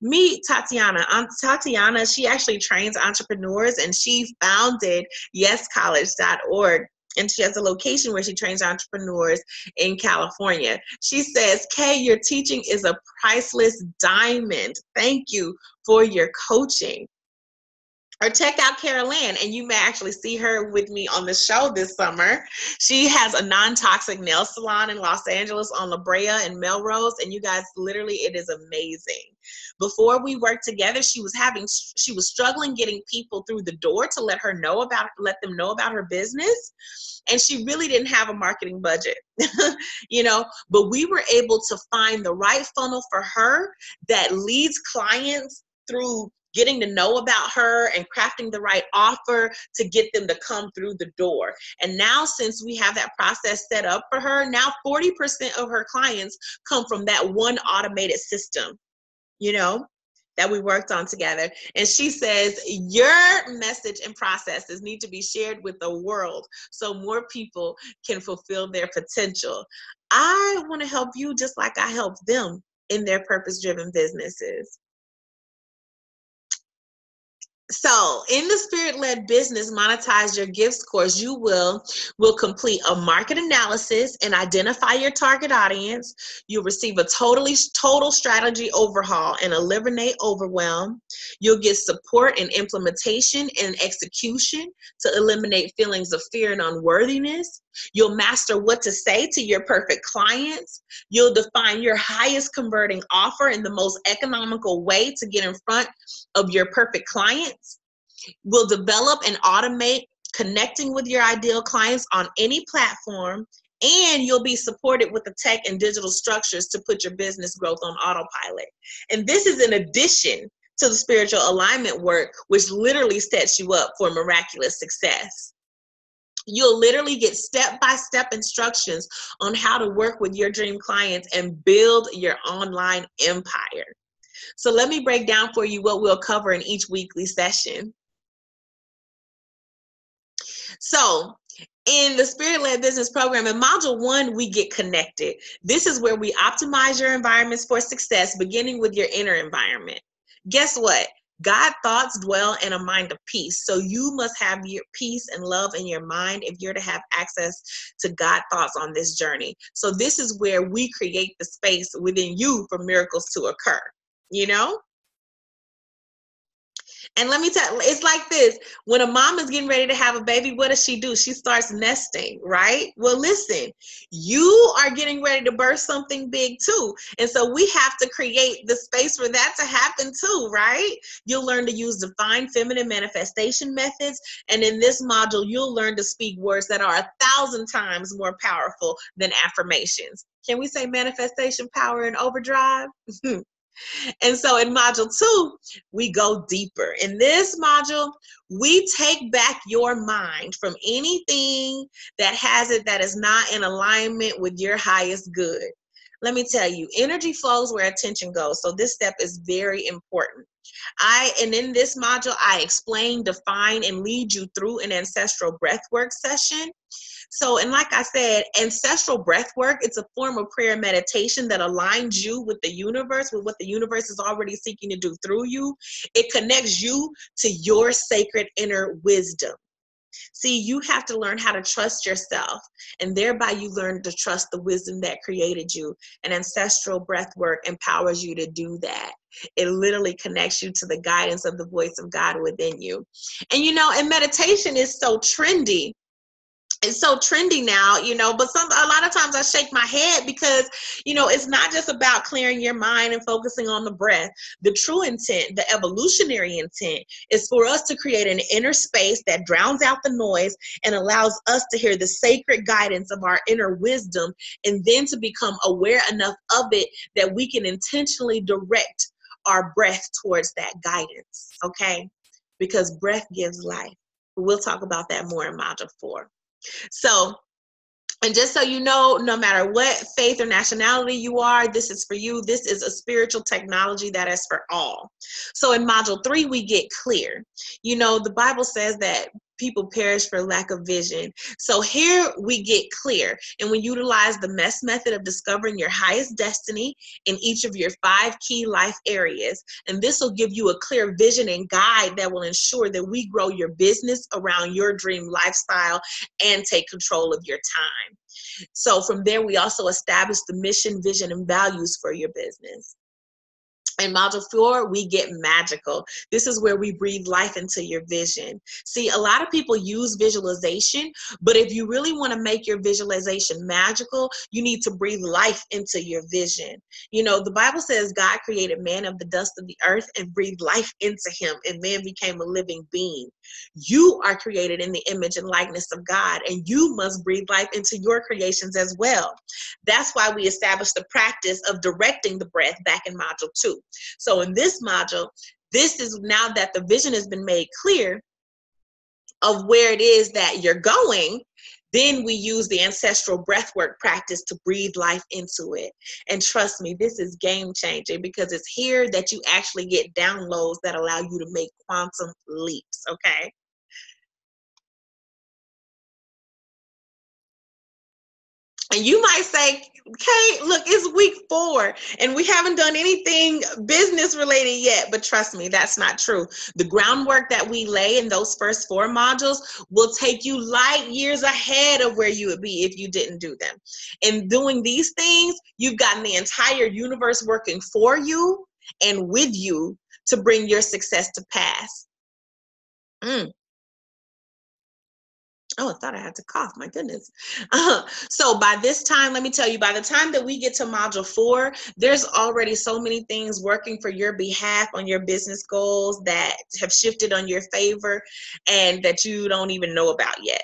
S1: Meet Tatiana. Tatiana, she actually trains entrepreneurs, and she founded yescollege.org. And she has a location where she trains entrepreneurs in California. She says, Kay, your teaching is a priceless diamond. Thank you for your coaching. Or check out Carol Ann, and you may actually see her with me on the show this summer. She has a non-toxic nail salon in Los Angeles on La Brea and Melrose, and you guys, literally, it is amazing. Before we worked together, she was struggling getting people through the door to let them know about her business, and she really didn't have a marketing budget, but we were able to find the right funnel for her that leads clients through getting to know about her and crafting the right offer to get them to come through the door. And now, since we have that process set up for her, now 40% of her clients come from that one automated system, that we worked on together. And she says, your message and processes need to be shared with the world so more people can fulfill their potential. I want to help you just like I help them in their purpose-driven businesses. So in the Spirit-Led Business Monetize Your Gifts course, you will complete a market analysis and identify your target audience. You'll receive a total strategy overhaul and eliminate overwhelm. You'll get support in implementation and execution to eliminate feelings of fear and unworthiness. You'll master what to say to your perfect clients. You'll define your highest converting offer in the most economical way to get in front of your perfect clients. We'll develop and automate connecting with your ideal clients on any platform, and you'll be supported with the tech and digital structures to put your business growth on autopilot. And this is in addition to the spiritual alignment work, which literally sets you up for miraculous success. You'll literally get step-by-step instructions on how to work with your dream clients and build your online empire. So let me break down for you what we'll cover in each weekly session. So in the Spirit-Led Business Program, in Module 1, we get connected. This is where we optimize your environments for success, beginning with your inner environment. Guess what? God thoughts dwell in a mind of peace. So you must have your peace and love in your mind if you're to have access to God thoughts on this journey. So this is where we create the space within you for miracles to occur, And let me tell you, it's like this. When a mom is getting ready to have a baby, what does she do? She starts nesting, right? Well, listen, you are getting ready to birth something big too. And so we have to create the space for that to happen too, right? You'll learn to use divine feminine manifestation methods. And in this module, you'll learn to speak words that are 1,000 times more powerful than affirmations. Can we say manifestation power in overdrive? And so in Module 2, we go deeper. In this module, we take back your mind from anything that is not in alignment with your highest good. Let me tell you, energy flows where attention goes. So this step is very important. And in this module, I explain, define, and lead you through an ancestral breathwork session. So, and like I said, ancestral breath work, it's a form of prayer meditation that aligns you with the universe, with what the universe is already seeking to do through you. It connects you to your sacred inner wisdom. See, you have to learn how to trust yourself, and thereby you learn to trust the wisdom that created you. And ancestral breath work empowers you to do that. It literally connects you to the guidance of the voice of God within you. And and meditation is so trendy. It's so trendy now, but a lot of times I shake my head because, it's not just about clearing your mind and focusing on the breath. The true intent, the evolutionary intent, is for us to create an inner space that drowns out the noise and allows us to hear the sacred guidance of our inner wisdom, and then to become aware enough of it that we can intentionally direct our breath towards that guidance, okay? Because breath gives life. We'll talk about that more in Module 4. So, and just so you know, no matter what faith or nationality you are, this is for you. This is a spiritual technology that is for all. So in Module 3, we get clear. The Bible says that people perish for lack of vision. So here we get clear, and we utilize the MESS method of discovering your highest destiny in each of your 5 key life areas. And this will give you a clear vision and guide that will ensure that we grow your business around your dream lifestyle and take control of your time. So from there, we also establish the mission, vision, and values for your business. In module 4, we get magical. This is where we breathe life into your vision. See, a lot of people use visualization, but if you really want to make your visualization magical, you need to breathe life into your vision. You know, the Bible says God created man of the dust of the earth and breathed life into him, and man became a living being. You are created in the image and likeness of God, and you must breathe life into your creations as well. That's why we established the practice of directing the breath back in module 2. So in this module, this is now that the vision has been made clear of where it is that you're going, then we use the ancestral breathwork practice to breathe life into it. And trust me, this is game changing because it's here that you actually get downloads that allow you to make quantum leaps, okay? And you might say, Kate, look, it's week 4 and we haven't done anything business related yet. But trust me, that's not true. The groundwork that we lay in those first 4 modules will take you light years ahead of where you would be if you didn't do them. In doing these things, you've gotten the entire universe working for you and with you to bring your success to pass. Oh, I thought I had to cough. My goodness. So by this time, let me tell you, by the time that we get to module 4, there's already so many things working for your behalf on your business goals that have shifted on your favor and that you don't even know about yet.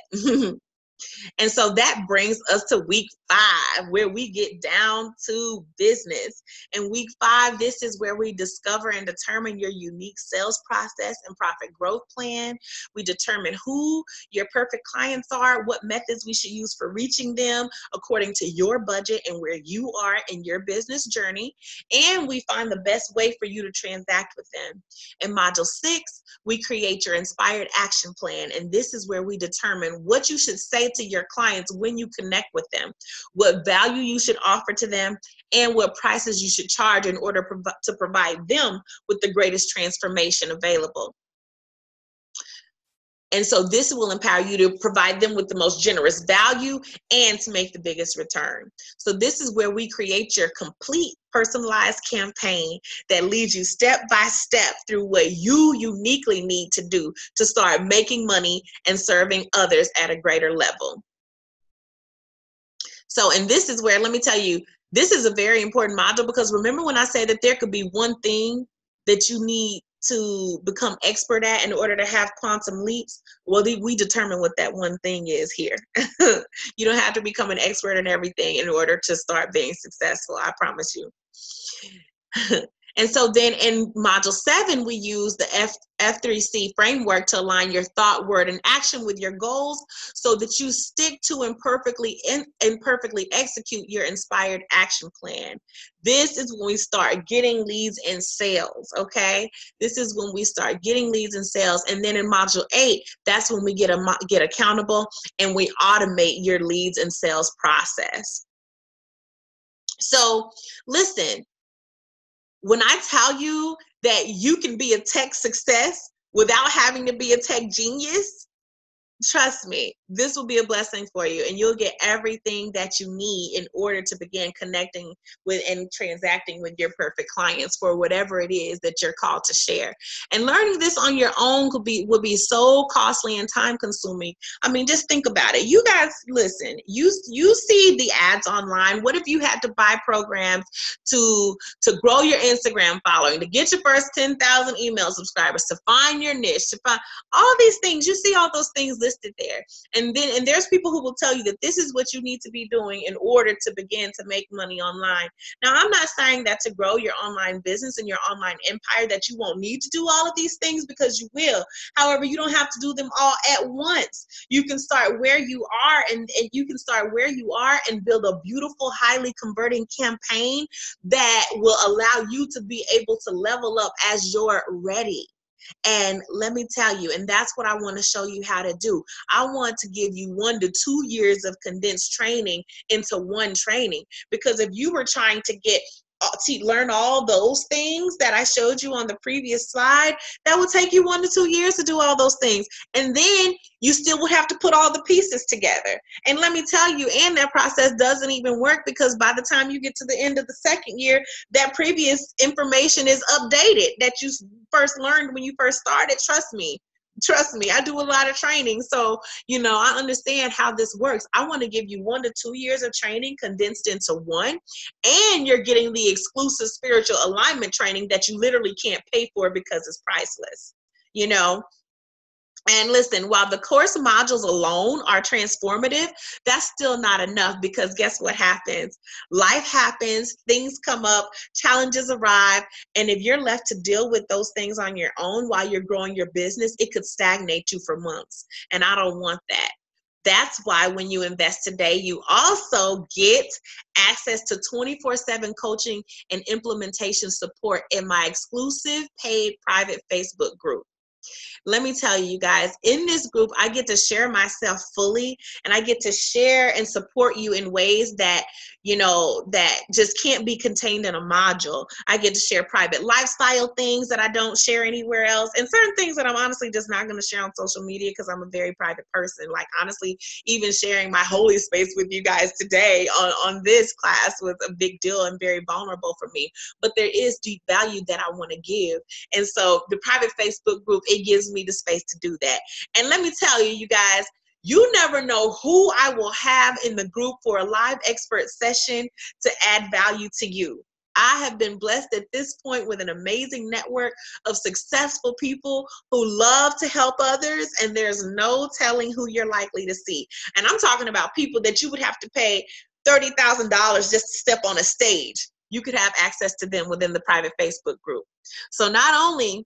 S1: And so that brings us to week 5, where we get down to business. In week 5, this is where we discover and determine your unique sales process and profit growth plan. We determine who your perfect clients are, what methods we should use for reaching them according to your budget and where you are in your business journey. And we find the best way for you to transact with them. In module 6, we create your inspired action plan. And this is where we determine what you should say to your clients when you connect with them, what value you should offer to them, and what prices you should charge in order to provide them with the greatest transformation available. And so this will empower you to provide them with the most generous value and to make the biggest return. So this is where we create your complete personalized campaign that leads you step by step through what you uniquely need to do to start making money and serving others at a greater level. So, and this is where, let me tell you, this is a very important module because remember when I said that there could be one thing that you need to become expert at in order to have quantum leaps? Well, we determine what that one thing is here. You don't have to become an expert in everything in order to start being successful. I promise you. And so then in module 7, we use the F3C framework to align your thought, word, and action with your goals so that you stick to and perfectly execute your inspired action plan. This is when we start getting leads and sales, okay? This is when we start getting leads and sales. And then in module 8, that's when we get accountable and we automate your leads and sales process. So listen, when I tell you that you can be a tech success without having to be a tech genius, trust me, this will be a blessing for you and you'll get everything that you need in order to begin connecting with and transacting with your perfect clients for whatever it is that you're called to share. And learning this on your own would be so costly and time consuming. I mean, just think about it. You guys, listen, you see the ads online. What if you had to buy programs to grow your Instagram following, to get your first 10,000 email subscribers, to find your niche, to find all these things? You see all those things listed there. And there's people who will tell you that this is what you need to be doing in order to begin to make money online. Now, I'm not saying that to grow your online business and your online empire that you won't need to do all of these things, because you will. However, you don't have to do them all at once. You can start where you are and you can start where you are and build a beautiful, highly converting campaign that will allow you to be able to level up as you're ready. And let me tell you, and that's what I want to show you how to do. I want to give you 1 to 2 years of condensed training into one training, because if you were trying to get learn all those things that I showed you on the previous slide, that would take you 1 to 2 years to do all those things. And then you still would have to put all the pieces together. And let me tell you, and that process doesn't even work, because by the time you get to the end of the second year, that previous information is updated that you first learned when you first started. Trust me, I do a lot of training. So, I understand how this works. I want to give you 1 to 2 years of training condensed into one, and you're getting the exclusive spiritual alignment training that you literally can't pay for because it's priceless, And listen, while the course modules alone are transformative, that's still not enough, because guess what happens? Life happens, things come up, challenges arrive, and if you're left to deal with those things on your own while you're growing your business, it could stagnate you for months, and I don't want that. That's why when you invest today, you also get access to 24/7 coaching and implementation support in my exclusive paid private Facebook group. Let me tell you guys, in this group, I get to share myself fully, and I get to share and support you in ways that, that just can't be contained in a module. I get to share private lifestyle things that I don't share anywhere else, and certain things that I'm honestly just not going to share on social media because I'm a very private person. Like, honestly, even sharing my holy space with you guys today on this class was a big deal and very vulnerable for me. But there is deep value that I want to give. And so the private Facebook group, it gives me the space to do that. And let me tell you, you guys, you never know who I will have in the group for a live expert session to add value to you. I have been blessed at this point with an amazing network of successful people who love to help others, and there's no telling who you're likely to see. And I'm talking about people that you would have to pay $30,000 just to step on a stage. You could have access to them within the private Facebook group. So not only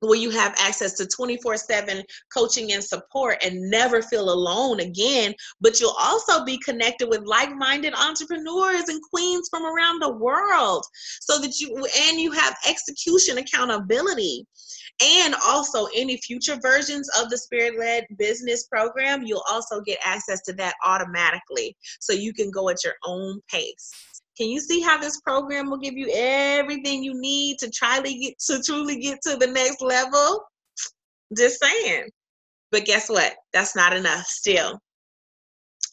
S1: will you have access to 24/7 coaching and support and never feel alone again, but you'll also be connected with like-minded entrepreneurs and queens from around the world, so that you have execution accountability. And also, any future versions of the Spirit-Led Business Program, you'll also get access to that automatically, so you can go at your own pace. Can you see how this program will give you everything you need to truly get to the next level? Just saying. But guess what? That's not enough still.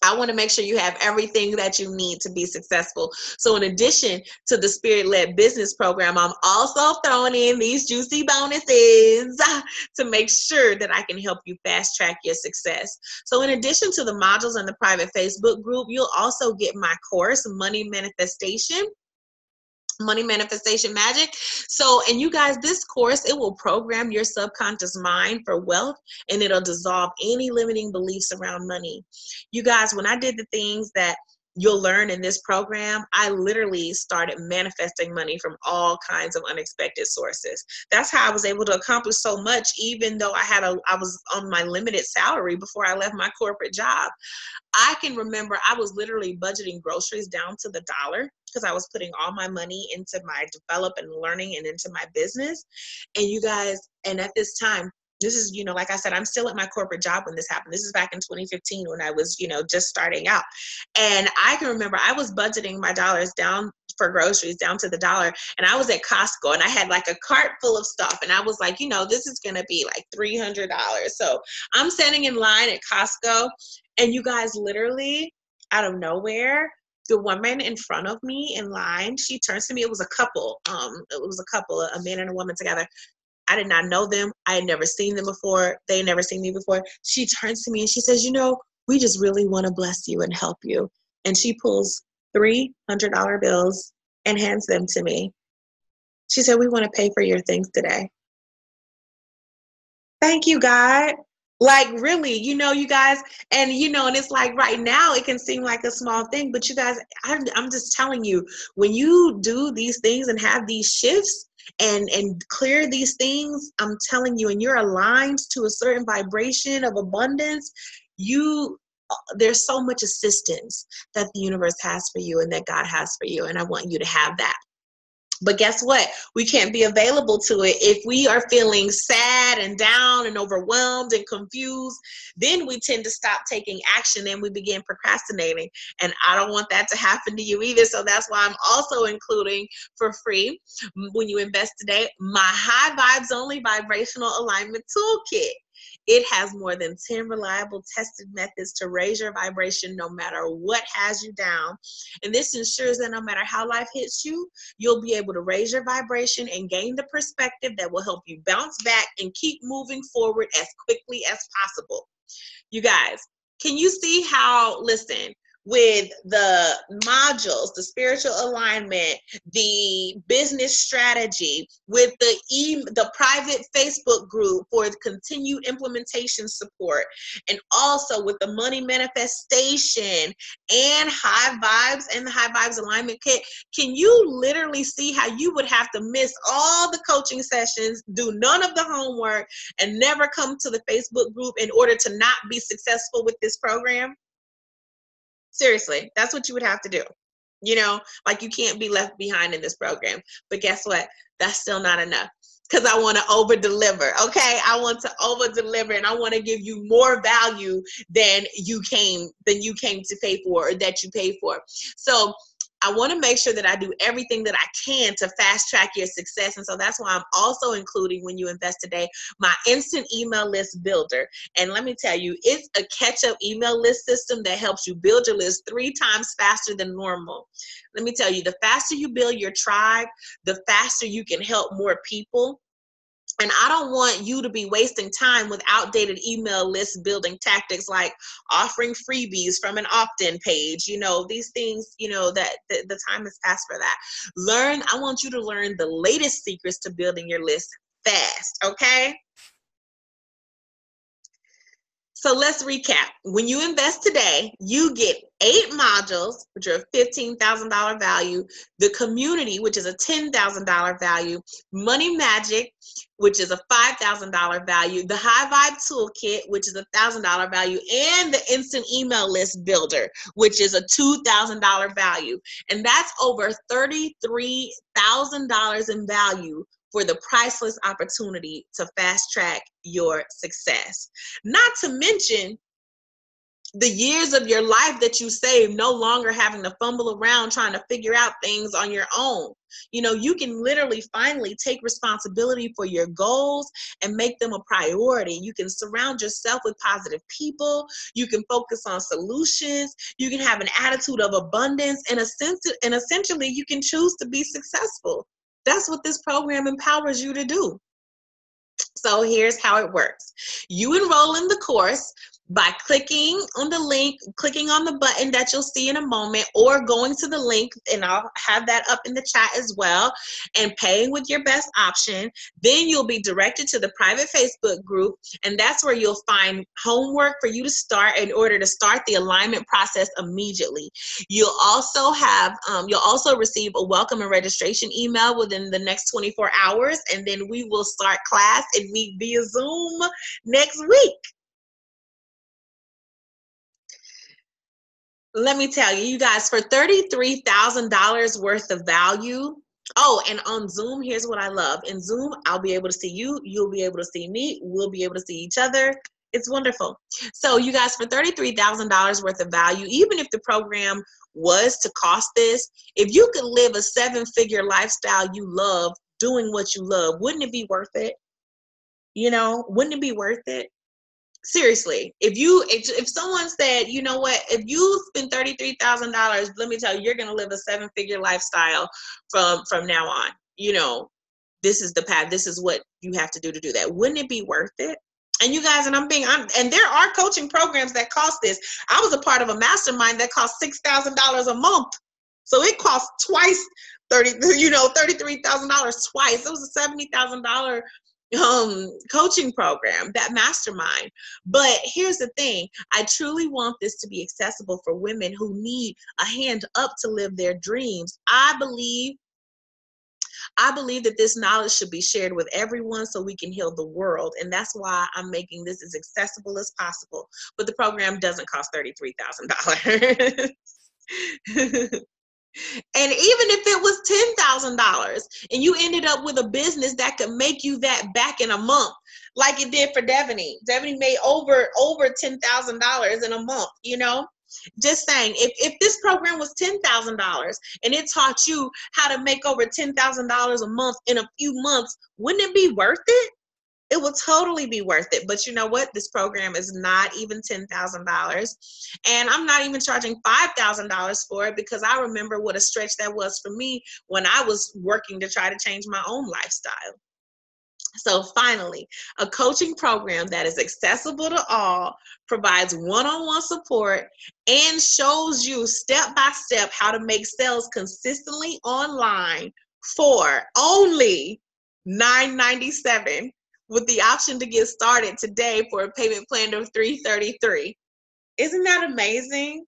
S1: I want to make sure you have everything that you need to be successful. So in addition to the Spirit-Led Business Program, I'm also throwing in these juicy bonuses to make sure that I can help you fast track your success. So in addition to the modules in the private Facebook group, you'll also get my course, Money Manifestation Magic. So, and you guys, this course, it will program your subconscious mind for wealth, and it'll dissolve any limiting beliefs around money. You guys, when I did the things that you'll learn in this program, I literally started manifesting money from all kinds of unexpected sources. That's how I was able to accomplish so much, even though I was on my limited salary before I left my corporate job. I can remember I was literally budgeting groceries down to the dollar because I was putting all my money into my develop and learning and into my business. And you guys, and at this time, this is, like I said, I'm still at my corporate job when this happened. This is back in 2015 when I was, just starting out. And I can remember I was budgeting my dollars down for groceries down to the dollar. And I was at Costco and I had like a cart full of stuff. And I was like, this is going to be like $300. So I'm standing in line at Costco, and you guys, literally out of nowhere, the woman in front of me in line, she turns to me. It was a couple, a man and a woman together. I did not know them. I had never seen them before. They had never seen me before. She turns to me and she says, we just really want to bless you and help you. And she pulls $300 bills and hands them to me. She said, we want to pay for your things today. Thank you, God. Like, really, you guys, and and it's like right now it can seem like a small thing, but you guys, I'm just telling you, when you do these things and have these shifts and clear these things, I'm telling you, and you're aligned to a certain vibration of abundance, there's so much assistance that the universe has for you and that God has for you, and I want you to have that. But guess what? We can't be available to it if we are feeling sad and down and overwhelmed and confused. Then we tend to stop taking action and we begin procrastinating. And I don't want that to happen to you either. So that's why I'm also including for free, when you invest today, my high vibes only vibrational alignment toolkit. It has more than 10 reliable tested methods to raise your vibration no matter what has you down. And this ensures that no matter how life hits you, you'll be able to raise your vibration and gain the perspective that will help you bounce back and keep moving forward as quickly as possible. You guys, can you see how, listen, with the modules, the spiritual alignment, the business strategy, with the private Facebook group for the continued implementation support, and also with the money manifestation and high vibes and the high vibes alignment kit, can you literally see how you would have to miss all the coaching sessions, do none of the homework, and never come to the Facebook group in order to not be successful with this program? Seriously, that's what you would have to do. You know, like, you can't be left behind in this program. But guess what? That's still not enough, because I want to over deliver. Okay, I want to over deliver, and I want to give you more value than you came to pay for, or that you paid for. So I want to make sure that I do everything that I can to fast track your success. And so that's why I'm also including, when you invest today, my instant email list builder. And let me tell you, it's a catch-up email list system that helps you build your list 3 times faster than normal. Let me tell you, the faster you build your tribe, the faster you can help more people. And I don't want you to be wasting time with outdated email list building tactics like offering freebies from an opt-in page. You know, these things, you know, that the time is past for that. I want you to learn the latest secrets to building your list fast, okay? So let's recap. When you invest today, you get 8 modules, which are $15,000 value, the community, which is a $10,000 value, money magic, which is a $5,000 value, the high vibe toolkit, which is a $1,000 value, and the instant email list builder, which is a $2,000 value. And that's over $33,000 in value for the priceless opportunity to fast track your success. Not to mention the years of your life that you save, no longer having to fumble around trying to figure out things on your own. You know, you can literally finally take responsibility for your goals and make them a priority. You can surround yourself with positive people. You can focus on solutions. You can have an attitude of abundance, and essentially you can choose to be successful. That's what this program empowers you to do. So here's how it works. You enroll in the course by clicking on the link, clicking on the button that you'll see in a moment, or going to the link, and I'll have that up in the chat as well, and paying with your best option. Then you'll be directed to the private Facebook group, and that's where you'll find homework for you to start in order to start the alignment process immediately. You'll also receive a welcome and registration email within the next 24 hours, and then we will start class and meet via Zoom next week. Let me tell you, you guys, for $33,000 worth of value. Oh, and on Zoom, here's what I love. In Zoom, I'll be able to see you. You'll be able to see me. We'll be able to see each other. It's wonderful. So you guys, for $33,000 worth of value, even if the program was to cost this, if you could live a 7-figure lifestyle you love, doing what you love, wouldn't it be worth it? You know, wouldn't it be worth it? Seriously, if someone said, you know what, if you spend $33,000, let me tell you, you're going to live a 7-figure lifestyle from now on. You know, this is the path. This is what you have to do that. Wouldn't it be worth it? And you guys, and there are coaching programs that cost this. I was a part of a mastermind that cost $6,000 a month. So it cost twice $33,000 twice. It was a $70,000 coaching program, that mastermind. But here's the thing, I truly want this to be accessible for women who need a hand up to live their dreams. I believe that this knowledge should be shared with everyone so we can heal the world. And that's why I'm making this as accessible as possible. But the program doesn't cost $33,000. And even if it was $10,000 and you ended up with a business that could make you that back in a month, like it did for Devaney. Devaney made over $10,000 in a month, you know? Just saying, if this program was $10,000 and it taught you how to make over $10,000 a month in a few months, wouldn't it be worth it? It will totally be worth it. But you know what? This program is not even $10,000. And I'm not even charging $5,000 for it, because I remember what a stretch that was for me when I was working to try to change my own lifestyle. So finally, a coaching program that is accessible to all, provides one-on-one support, and shows you step by step how to make sales consistently online for only $997, with the option to get started today for a payment plan of $333. Isn't that amazing?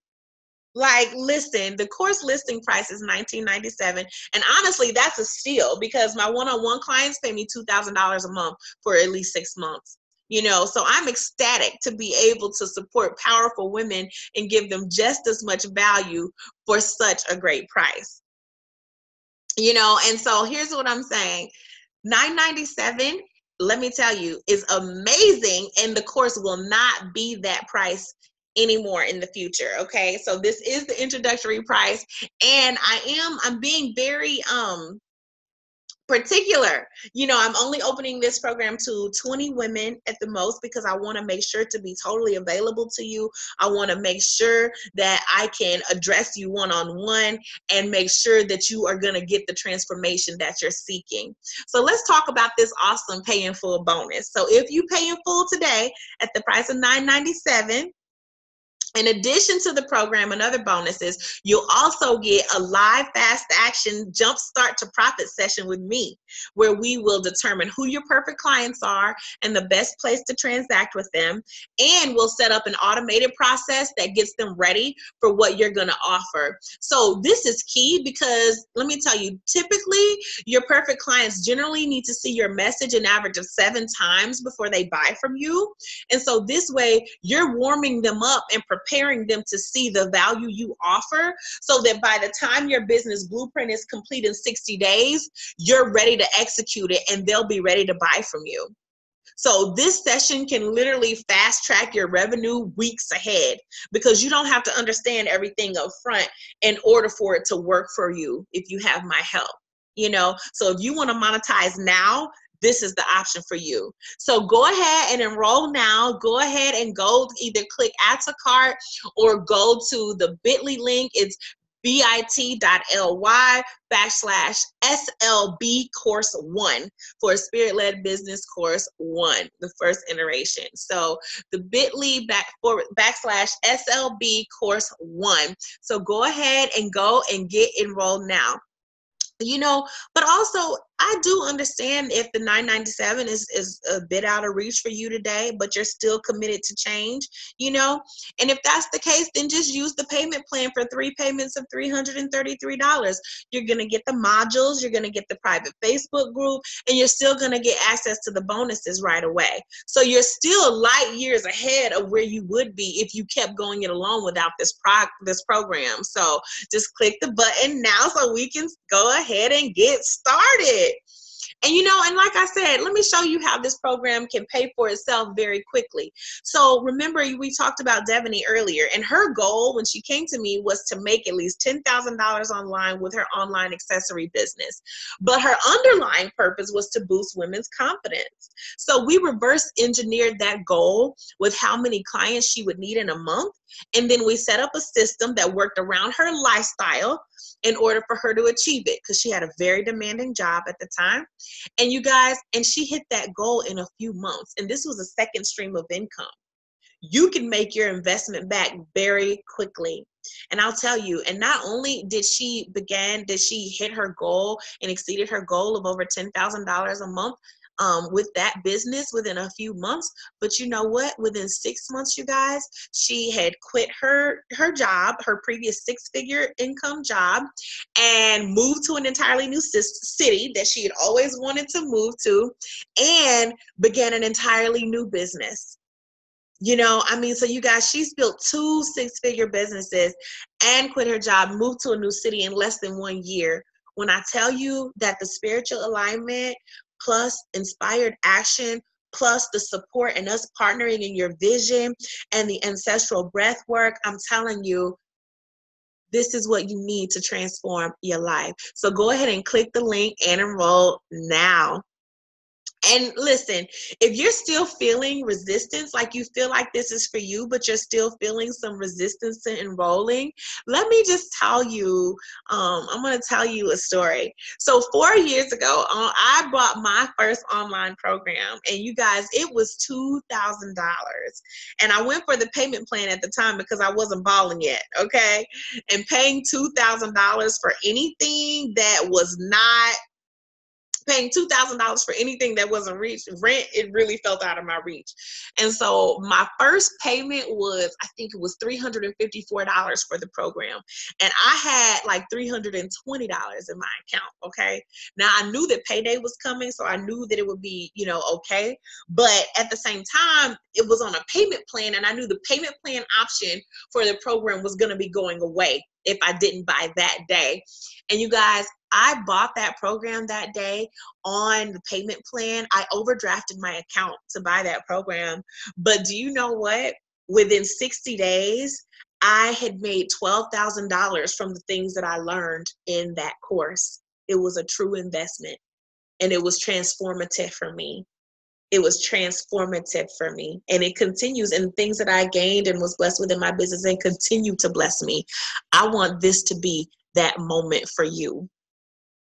S1: Like, listen, the course listing price is $1997. And honestly, that's a steal, because my one-on-one clients pay me $2,000 a month for at least 6 months. You know, so I'm ecstatic to be able to support powerful women and give them just as much value for such a great price. You know, and so here's what I'm saying. $997, let me tell you, is amazing, and the course will not be that price anymore in the future. Okay, so this is the introductory price, and I'm being very particular. You know, I'm only opening this program to 20 women at the most, because I want to make sure to be totally available to you. I want to make sure that I can address you one-on-one and make sure that you are going to get the transformation that you're seeking. So let's talk about this awesome pay in full bonus. So if you pay in full today at the price of $997, in addition to the program and other bonuses, you'll also get a live fast action jumpstart to profit session with me, where we will determine who your perfect clients are and the best place to transact with them. And we'll set up an automated process that gets them ready for what you're going to offer. So this is key, because let me tell you, typically your perfect clients generally need to see your message an average of 7 times before they buy from you. And so this way you're warming them up and preparing them to see the value you offer, so that by the time your business blueprint is complete in 60 days, you're ready to execute it and they'll be ready to buy from you. So this session can literally fast track your revenue weeks ahead, because you don't have to understand everything up front in order for it to work for you if you have my help. You know, so if you want to monetize now, this is the option for you. So go ahead and enroll now. Go ahead and go either click add to cart or go to the bit.ly link. It's bit.ly/SLB course 1 for a spirit-led business course 1, the first iteration. So the bit.ly /SLB course 1. So go ahead and go and get enrolled now. You know, but also I do understand if the $997 is a bit out of reach for you today, but you're still committed to change, you know, and if that's the case, then just use the payment plan for 3 payments of $333. You're going to get the modules, you're going to get the private Facebook group, and you're still going to get access to the bonuses right away. So you're still light years ahead of where you would be if you kept going it alone without this program. So just click the button now so we can go ahead and get started. And you know, and like I said, let me show you how this program can pay for itself very quickly. So remember, we talked about Devaney earlier, and her goal when she came to me was to make at least $10,000 online with her online accessory business. But her underlying purpose was to boost women's confidence. So we reverse engineered that goal with how many clients she would need in a month. And then we set up a system that worked around her lifestyle in order for her to achieve it, because she had a very demanding job at the time. And you guys, and she hit that goal in a few months. And this was a second stream of income. You can make your investment back very quickly. And I'll tell you, and not only did she hit her goal and exceeded her goal of over $10,000 a month with that business within a few months, but you know what? Within 6 months, you guys, she had quit her job, her previous 6-figure income job, and moved to an entirely new city that she had always wanted to move to, and began an entirely new business. You know, I mean, so you guys, she's built 2 6-figure businesses and quit her job, moved to a new city in less than 1 year. When I tell you that the spiritual alignment plus inspired action plus the support and us partnering in your vision and the ancestral breath work, I'm telling you, this is what you need to transform your life. So go ahead and click the link and enroll now. And listen, if you're still feeling resistance, like you feel like this is for you, but you're still feeling some resistance to enrolling, let me just tell you, I'm going to tell you a story. So 4 years ago, I bought my first online program, and you guys, it was $2,000. And I went for the payment plan at the time because I wasn't balling yet, okay? And paying $2,000 for anything that was not paying $2,000 for anything that wasn't rent, it really felt out of my reach. And so my first payment was, I think it was $354 for the program. And I had like $320 in my account, okay? Now I knew that payday was coming, so I knew that it would be, you know, okay. But at the same time, it was on a payment plan, and I knew the payment plan option for the program was going to be going away if I didn't buy that day. And you guys, I bought that program that day on the payment plan. I overdrafted my account to buy that program. But do you know what? Within 60 days, I had made $12,000 from the things that I learned in that course. It was a true investment, and it was transformative for me. It was transformative for me, and it continues. And things that I gained and was blessed within my business and continue to bless me. I want this to be that moment for you.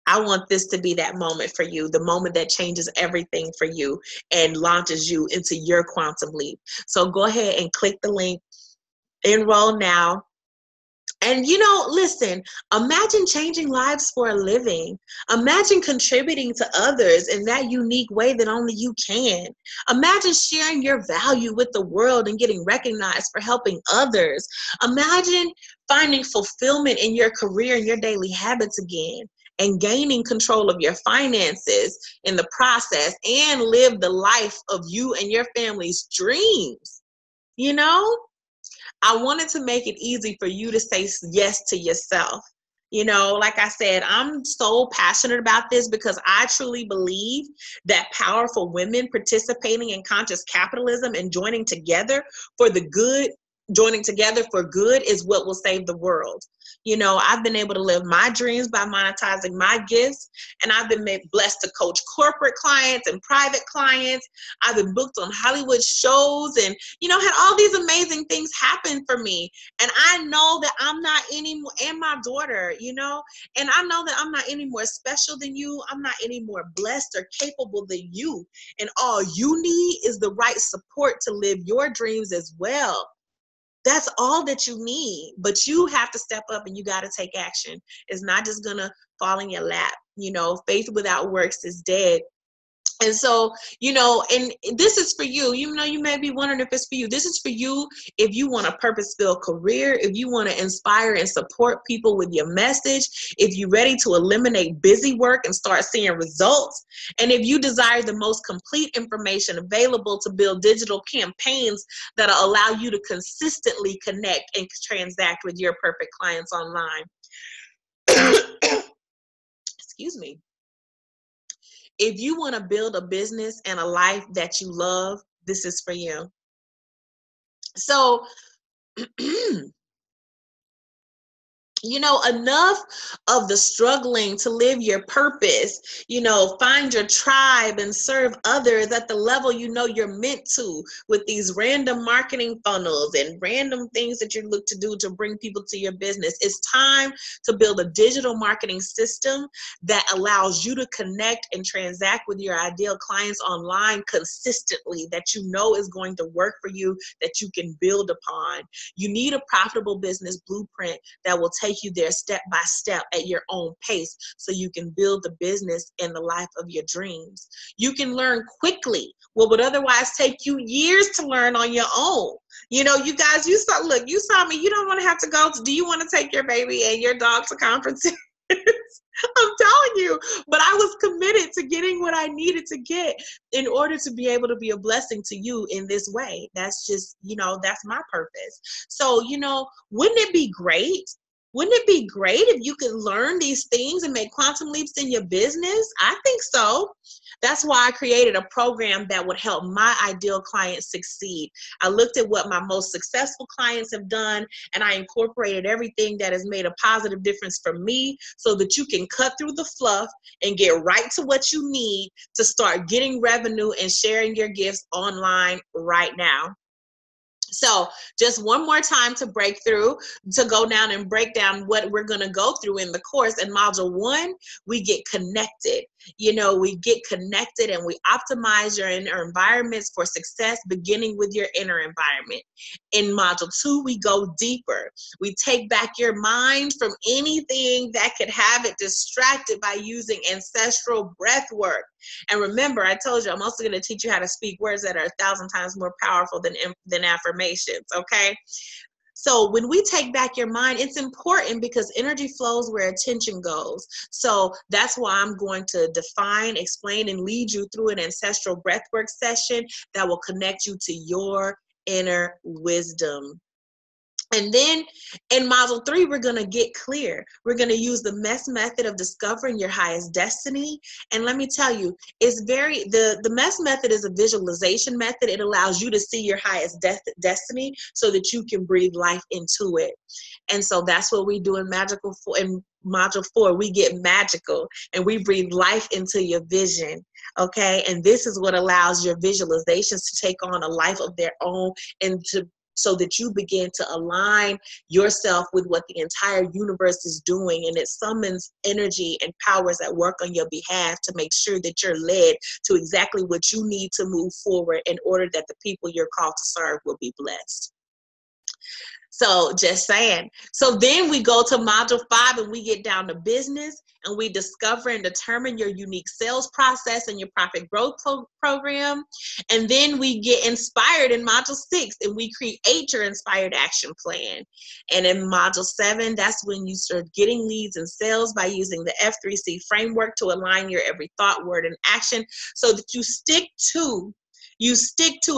S1: I want this to be that moment for you, the moment that changes everything for you and launches you into your quantum leap. So go ahead and click the link, enroll now. And, you know, listen, imagine changing lives for a living. Imagine contributing to others in that unique way that only you can. Imagine sharing your value with the world and getting recognized for helping others. Imagine finding fulfillment in your career and your daily habits again, and gaining control of your finances in the process, and live the life of you and your family's dreams. You know, I wanted to make it easy for you to say yes to yourself. You know, like I said, I'm so passionate about this because I truly believe that powerful women participating in conscious capitalism and joining together for good is what will save the world. You know, I've been able to live my dreams by monetizing my gifts, and I've been blessed to coach corporate clients and private clients. I've been booked on Hollywood shows and, you know, had all these amazing things happen for me. And I know that I'm not anymore, and my daughter, you know, and I know that I'm not any more special than you. I'm not any more blessed or capable than you. And all you need is the right support to live your dreams as well. That's all that you need, but you have to step up and you got to take action. It's not just going to fall in your lap. You know, faith without works is dead. And so, you know, and this is for you. You know, you may be wondering if it's for you. This is for you if you want a purpose-filled career, if you want to inspire and support people with your message, if you're ready to eliminate busy work and start seeing results, and if you desire the most complete information available to build digital campaigns that'll allow you to consistently connect and transact with your perfect clients online. Excuse me. If you want to build a business and a life that you love, this is for you. So, you know, enough of the struggling to live your purpose, you know, find your tribe and serve others at the level you know you're meant to, with these random marketing funnels and random things that you look to do to bring people to your business. It's time to build a digital marketing system that allows you to connect and transact with your ideal clients online consistently, that you know is going to work for you, that you can build upon. You need a profitable business blueprint that will take you there step by step at your own pace so you can build the business and the life of your dreams. You can learn quickly what would otherwise take you years to learn on your own. You know, you guys, you saw me, you don't want to have to go to, do you want to take your baby and your dog to conferences? I'm telling you, but I was committed to getting what I needed to get in order to be able to be a blessing to you in this way. That's just, that's my purpose. So, wouldn't it be great? Wouldn't it be great if you could learn these things and make quantum leaps in your business? I think so. That's why I created a program that would help my ideal clients succeed. I looked at what my most successful clients have done, and I incorporated everything that has made a positive difference for me so that you can cut through the fluff and get right to what you need to start getting revenue and sharing your gifts online right now. So just one more time to break through, to go down and break down what we're going to go through in the course. In module 1, we get connected. We get connected and we optimize your inner environments for success, beginning with your inner environment. In module 2, we go deeper. We take back your mind from anything that could have it distracted by using ancestral breath work. And remember, I told you, I'm also going to teach you how to speak words that are 1,000 times more powerful than affirmations, okay? So when we take back your mind, it's important because energy flows where attention goes. So that's why I'm going to define, explain, and lead you through an ancestral breathwork session that will connect you to your inner wisdom. And then in module 3, we're going to get clear. We're going to use the MESS method of discovering your highest destiny. And let me tell you, the MESS method is a visualization method. It allows you to see your highest destiny so that you can breathe life into it. And so that's what we do in module 4. We get magical and we breathe life into your vision. Okay. And this is what allows your visualizations to take on a life of their own and so that you begin to align yourself with what the entire universe is doing. And it summons energy and powers that work on your behalf to make sure that you're led to exactly what you need to move forward in order that the people you're called to serve will be blessed. So just saying. So then we go to module 5 and we get down to business and we discover and determine your unique sales process and your profit growth program. And then we get inspired in module 6 and we create your inspired action plan. And in module 7, that's when you start getting leads and sales by using the F3C framework to align your every thought, word, and action so that you stick to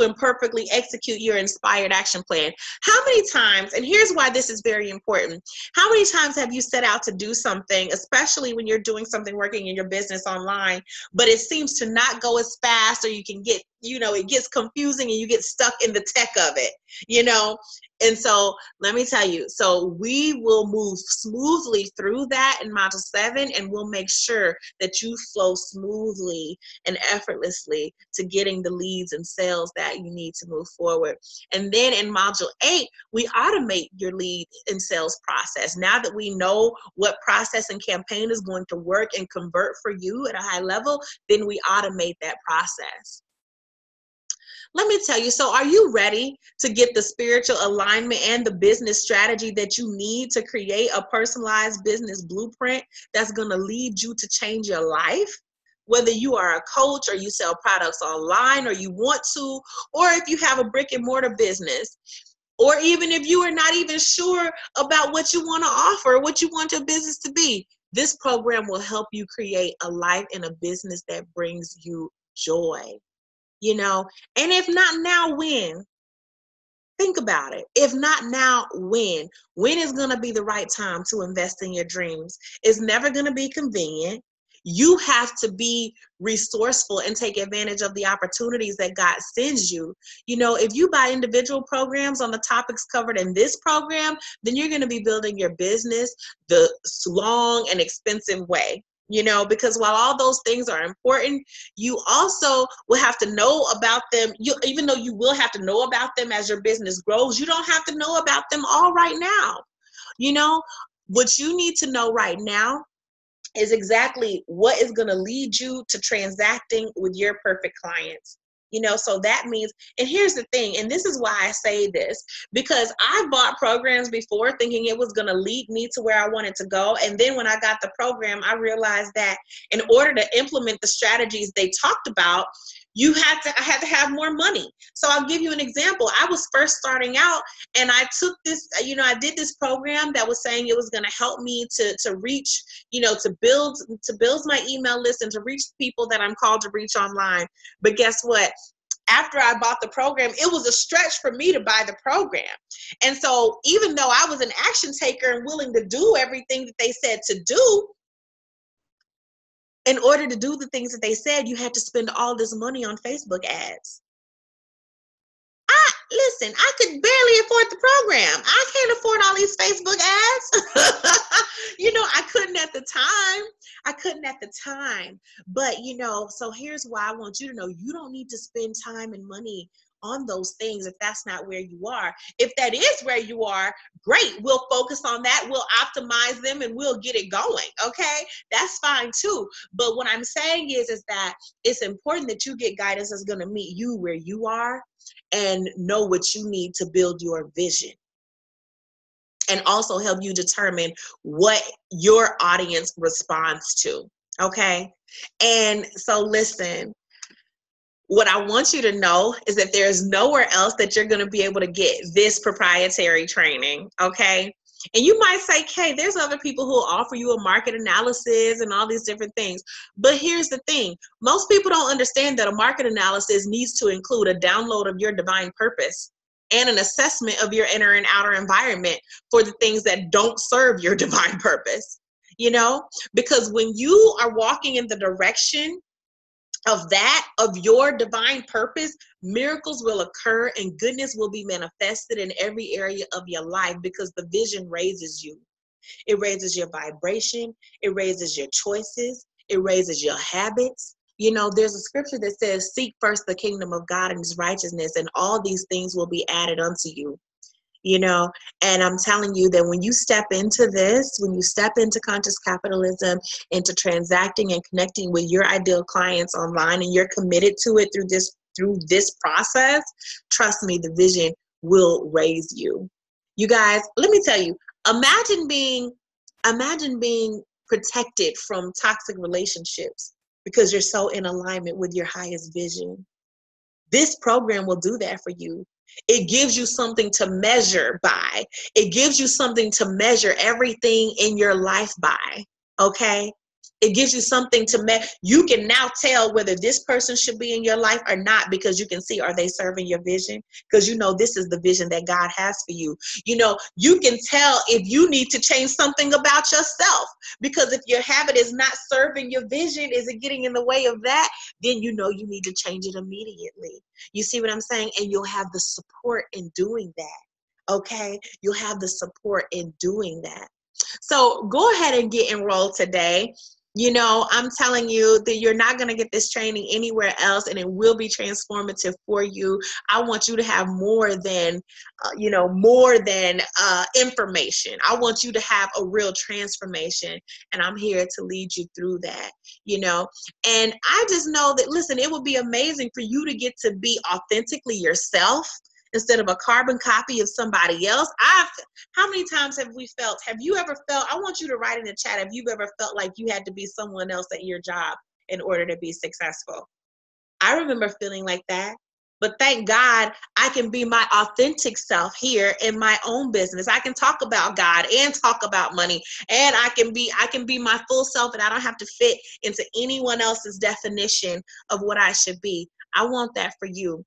S1: and perfectly execute your inspired action plan. How many times, and here's why this is very important, how many times have you set out to do something, especially when you're doing something working in your business online, but it seems to not go as fast, or you can get, it gets confusing and you get stuck in the tech of it, And so let me tell you, so we will move smoothly through that in module 7, and we'll make sure that you flow smoothly and effortlessly to getting the leads and sales that you need to move forward. And then in module 8, we automate your lead and sales process. Now that we know what process and campaign is going to work and convert for you at a high level, then we automate that process. Let me tell you, so are you ready to get the spiritual alignment and the business strategy that you need to create a personalized business blueprint that's going to lead you to change your life? Whether you are a coach or you sell products online or you want to, or if you have a brick and mortar business, or even if you are not even sure about what you want to offer, what you want your business to be, this program will help you create a life and a business that brings you joy. And if not now, when? Think about it. If not now, when? When is going to be the right time to invest in your dreams? It's never going to be convenient. You have to be resourceful and take advantage of the opportunities that God sends you. If you buy individual programs on the topics covered in this program, then you're going to be building your business the long and expensive way. Because while all those things are important, you also will have to know about them. Even though you will have to know about them as your business grows, you don't have to know about them all right now. What you need to know right now is exactly what is going to lead you to transacting with your perfect clients. So that means, and here's the thing, and this is why I say this, because I bought programs before thinking it was going to lead me to where I wanted to go. And then when I got the program, I realized that in order to implement the strategies they talked about, I had to have more money. So I'll give you an example. I was first starting out, and I took this, I did this program that was saying it was going to help me to reach, to build my email list and to reach people that I'm called to reach online. But guess what? After I bought the program, it was a stretch for me to buy the program. And so even though I was an action taker and willing to do everything that they said to do, in order to do the things that they said, you had to spend all this money on Facebook ads. Listen, I could barely afford the program. I can't afford all these Facebook ads. I couldn't at the time. But, so here's why I want you to know, you don't need to spend time and money on those things if that's not where you are. If that is where you are, great. We'll focus on that. We'll optimize them and we'll get it going. Okay. That's fine too. But what I'm saying is that it's important that you get guidance that's going to meet you where you are and know what you need to build your vision, and also help you determine what your audience responds to. Okay. And so listen, what I want you to know is that there's nowhere else that you're going to be able to get this proprietary training. Okay. And you might say, Kay, there's other people who will offer you a market analysis and all these different things. But here's the thing. Most people don't understand that a market analysis needs to include a download of your divine purpose and an assessment of your inner and outer environment for the things that don't serve your divine purpose, because when you are walking in the direction of your divine purpose, miracles will occur and goodness will be manifested in every area of your life, because the vision raises you. It raises your vibration. It raises your choices. It raises your habits. There's a scripture that says, seek first the kingdom of God and his righteousness, and all these things will be added unto you. And I'm telling you that when you step into this, when you step into conscious capitalism, into transacting and connecting with your ideal clients online, and you're committed to it through this process, trust me, the vision will raise you. You guys, let me tell you, imagine being protected from toxic relationships because you're so in alignment with your highest vision. This program will do that for you. It gives you something to measure by. It gives you something to measure everything in your life by. Okay? It gives you something to measure. You can now tell whether this person should be in your life or not, because you can see, are they serving your vision? Because this is the vision that God has for you. You can tell if you need to change something about yourself, because if your habit is not serving your vision, is it getting in the way of that? Then you need to change it immediately. You see what I'm saying? And you'll have the support in doing that. Okay? You'll have the support in doing that. So go ahead and get enrolled today. I'm telling you that you're not going to get this training anywhere else, and it will be transformative for you. I want you to have more than information. I want you to have a real transformation, and I'm here to lead you through that, And I just know that, listen, it would be amazing for you to get to be authentically yourself instead of a carbon copy of somebody else. How many times have you ever felt, I want you to write in the chat, have you ever felt like you had to be someone else at your job in order to be successful? I remember feeling like that, but thank God I can be my authentic self here in my own business. I can talk about God and talk about money, and I can be my full self, and I don't have to fit into anyone else's definition of what I should be. I want that for you.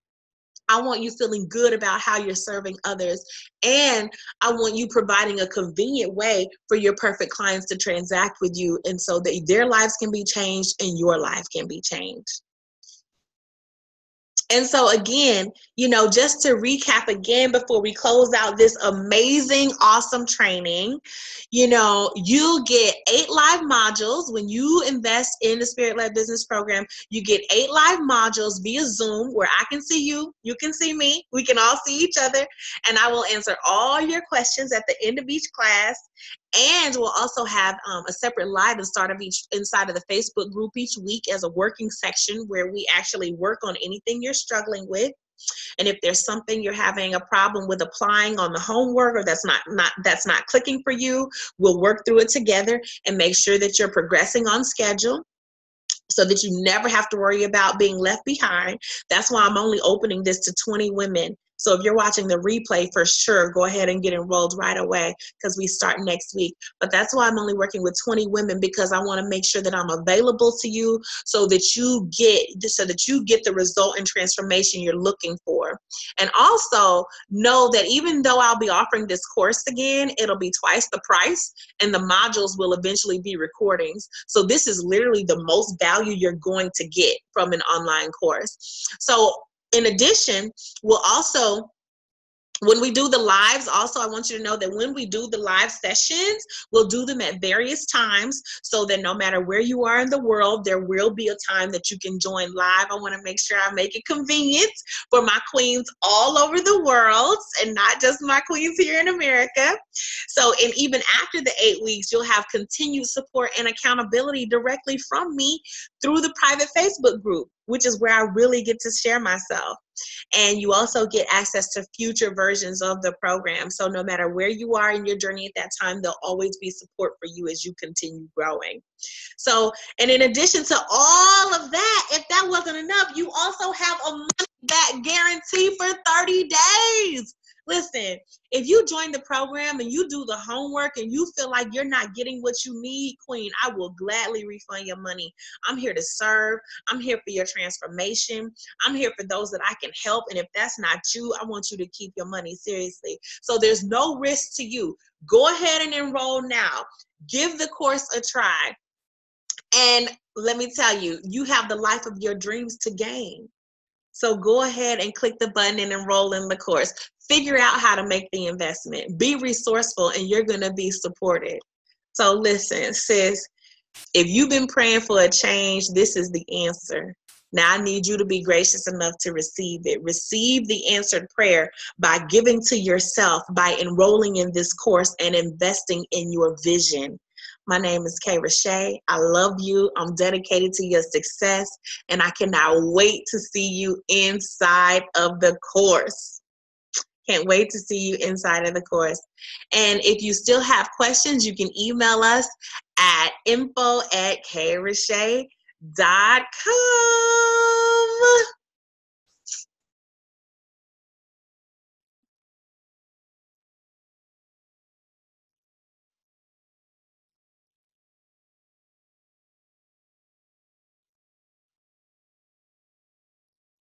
S1: I want you feeling good about how you're serving others. And I want you providing a convenient way for your perfect clients to transact with you, and so that their lives can be changed and your life can be changed. And so again, just to recap again before we close out this amazing, awesome training, you'll get 8 live modules. When you invest in the Spirit-Led Business Program, you get 8 live modules via Zoom where I can see you, you can see me, we can all see each other, and I will answer all your questions at the end of each class. And we'll also have a separate live inside of the Facebook group each week as a working section where we actually work on anything you're struggling with. And if there's something you're having a problem with applying on the homework, or that's not clicking for you, we'll work through it together and make sure that you're progressing on schedule. so that you never have to worry about being left behind. That's why I'm only opening this to 20 women. So if you're watching the replay, for sure, go ahead and get enrolled right away because we start next week. But that's why I'm only working with 20 women, because I want to make sure that I'm available to you so that you get the result and transformation you're looking for. And also know that even though I'll be offering this course again, it'll be twice the price, and the modules will eventually be recordings. So this is literally the most value you're going to get from an online course. So in addition, we'll also, when we do the lives, also, I want you to know that when we do the live sessions, we'll do them at various times so that no matter where you are in the world, there will be a time that you can join live. I want to make sure I make it convenient for my queens all over the world and not just my queens here in America. So, and even after the 8 weeks, you'll have continued support and accountability directly from me through the private Facebook group, which is where I really get to share myself. And you also get access to future versions of the program. So no matter where you are in your journey at that time, there'll always be support for you as you continue growing. So, and in addition to all of that, if that wasn't enough, you also have a money-back guarantee for 30 days. Listen, if you join the program and you do the homework and you feel like you're not getting what you need, Queen, I will gladly refund your money. I'm here to serve. I'm here for your transformation. I'm here for those that I can help. And if that's not you, I want you to keep your money seriously. So there's no risk to you. Go ahead and enroll now. Give the course a try. And let me tell you, you have the life of your dreams to gain. So go ahead and click the button and enroll in the course. Figure out how to make the investment. Be resourceful, and you're going to be supported. So listen, sis, if you've been praying for a change, this is the answer. Now I need you to be gracious enough to receive it. Receive the answered prayer by giving to yourself, by enrolling in this course and investing in your vision. My name is Kay Rashay. I love you. I'm dedicated to your success, and I cannot wait to see you inside of the course. Can't wait to see you inside of the course. And if you still have questions, you can email us at info@kayrashay.com.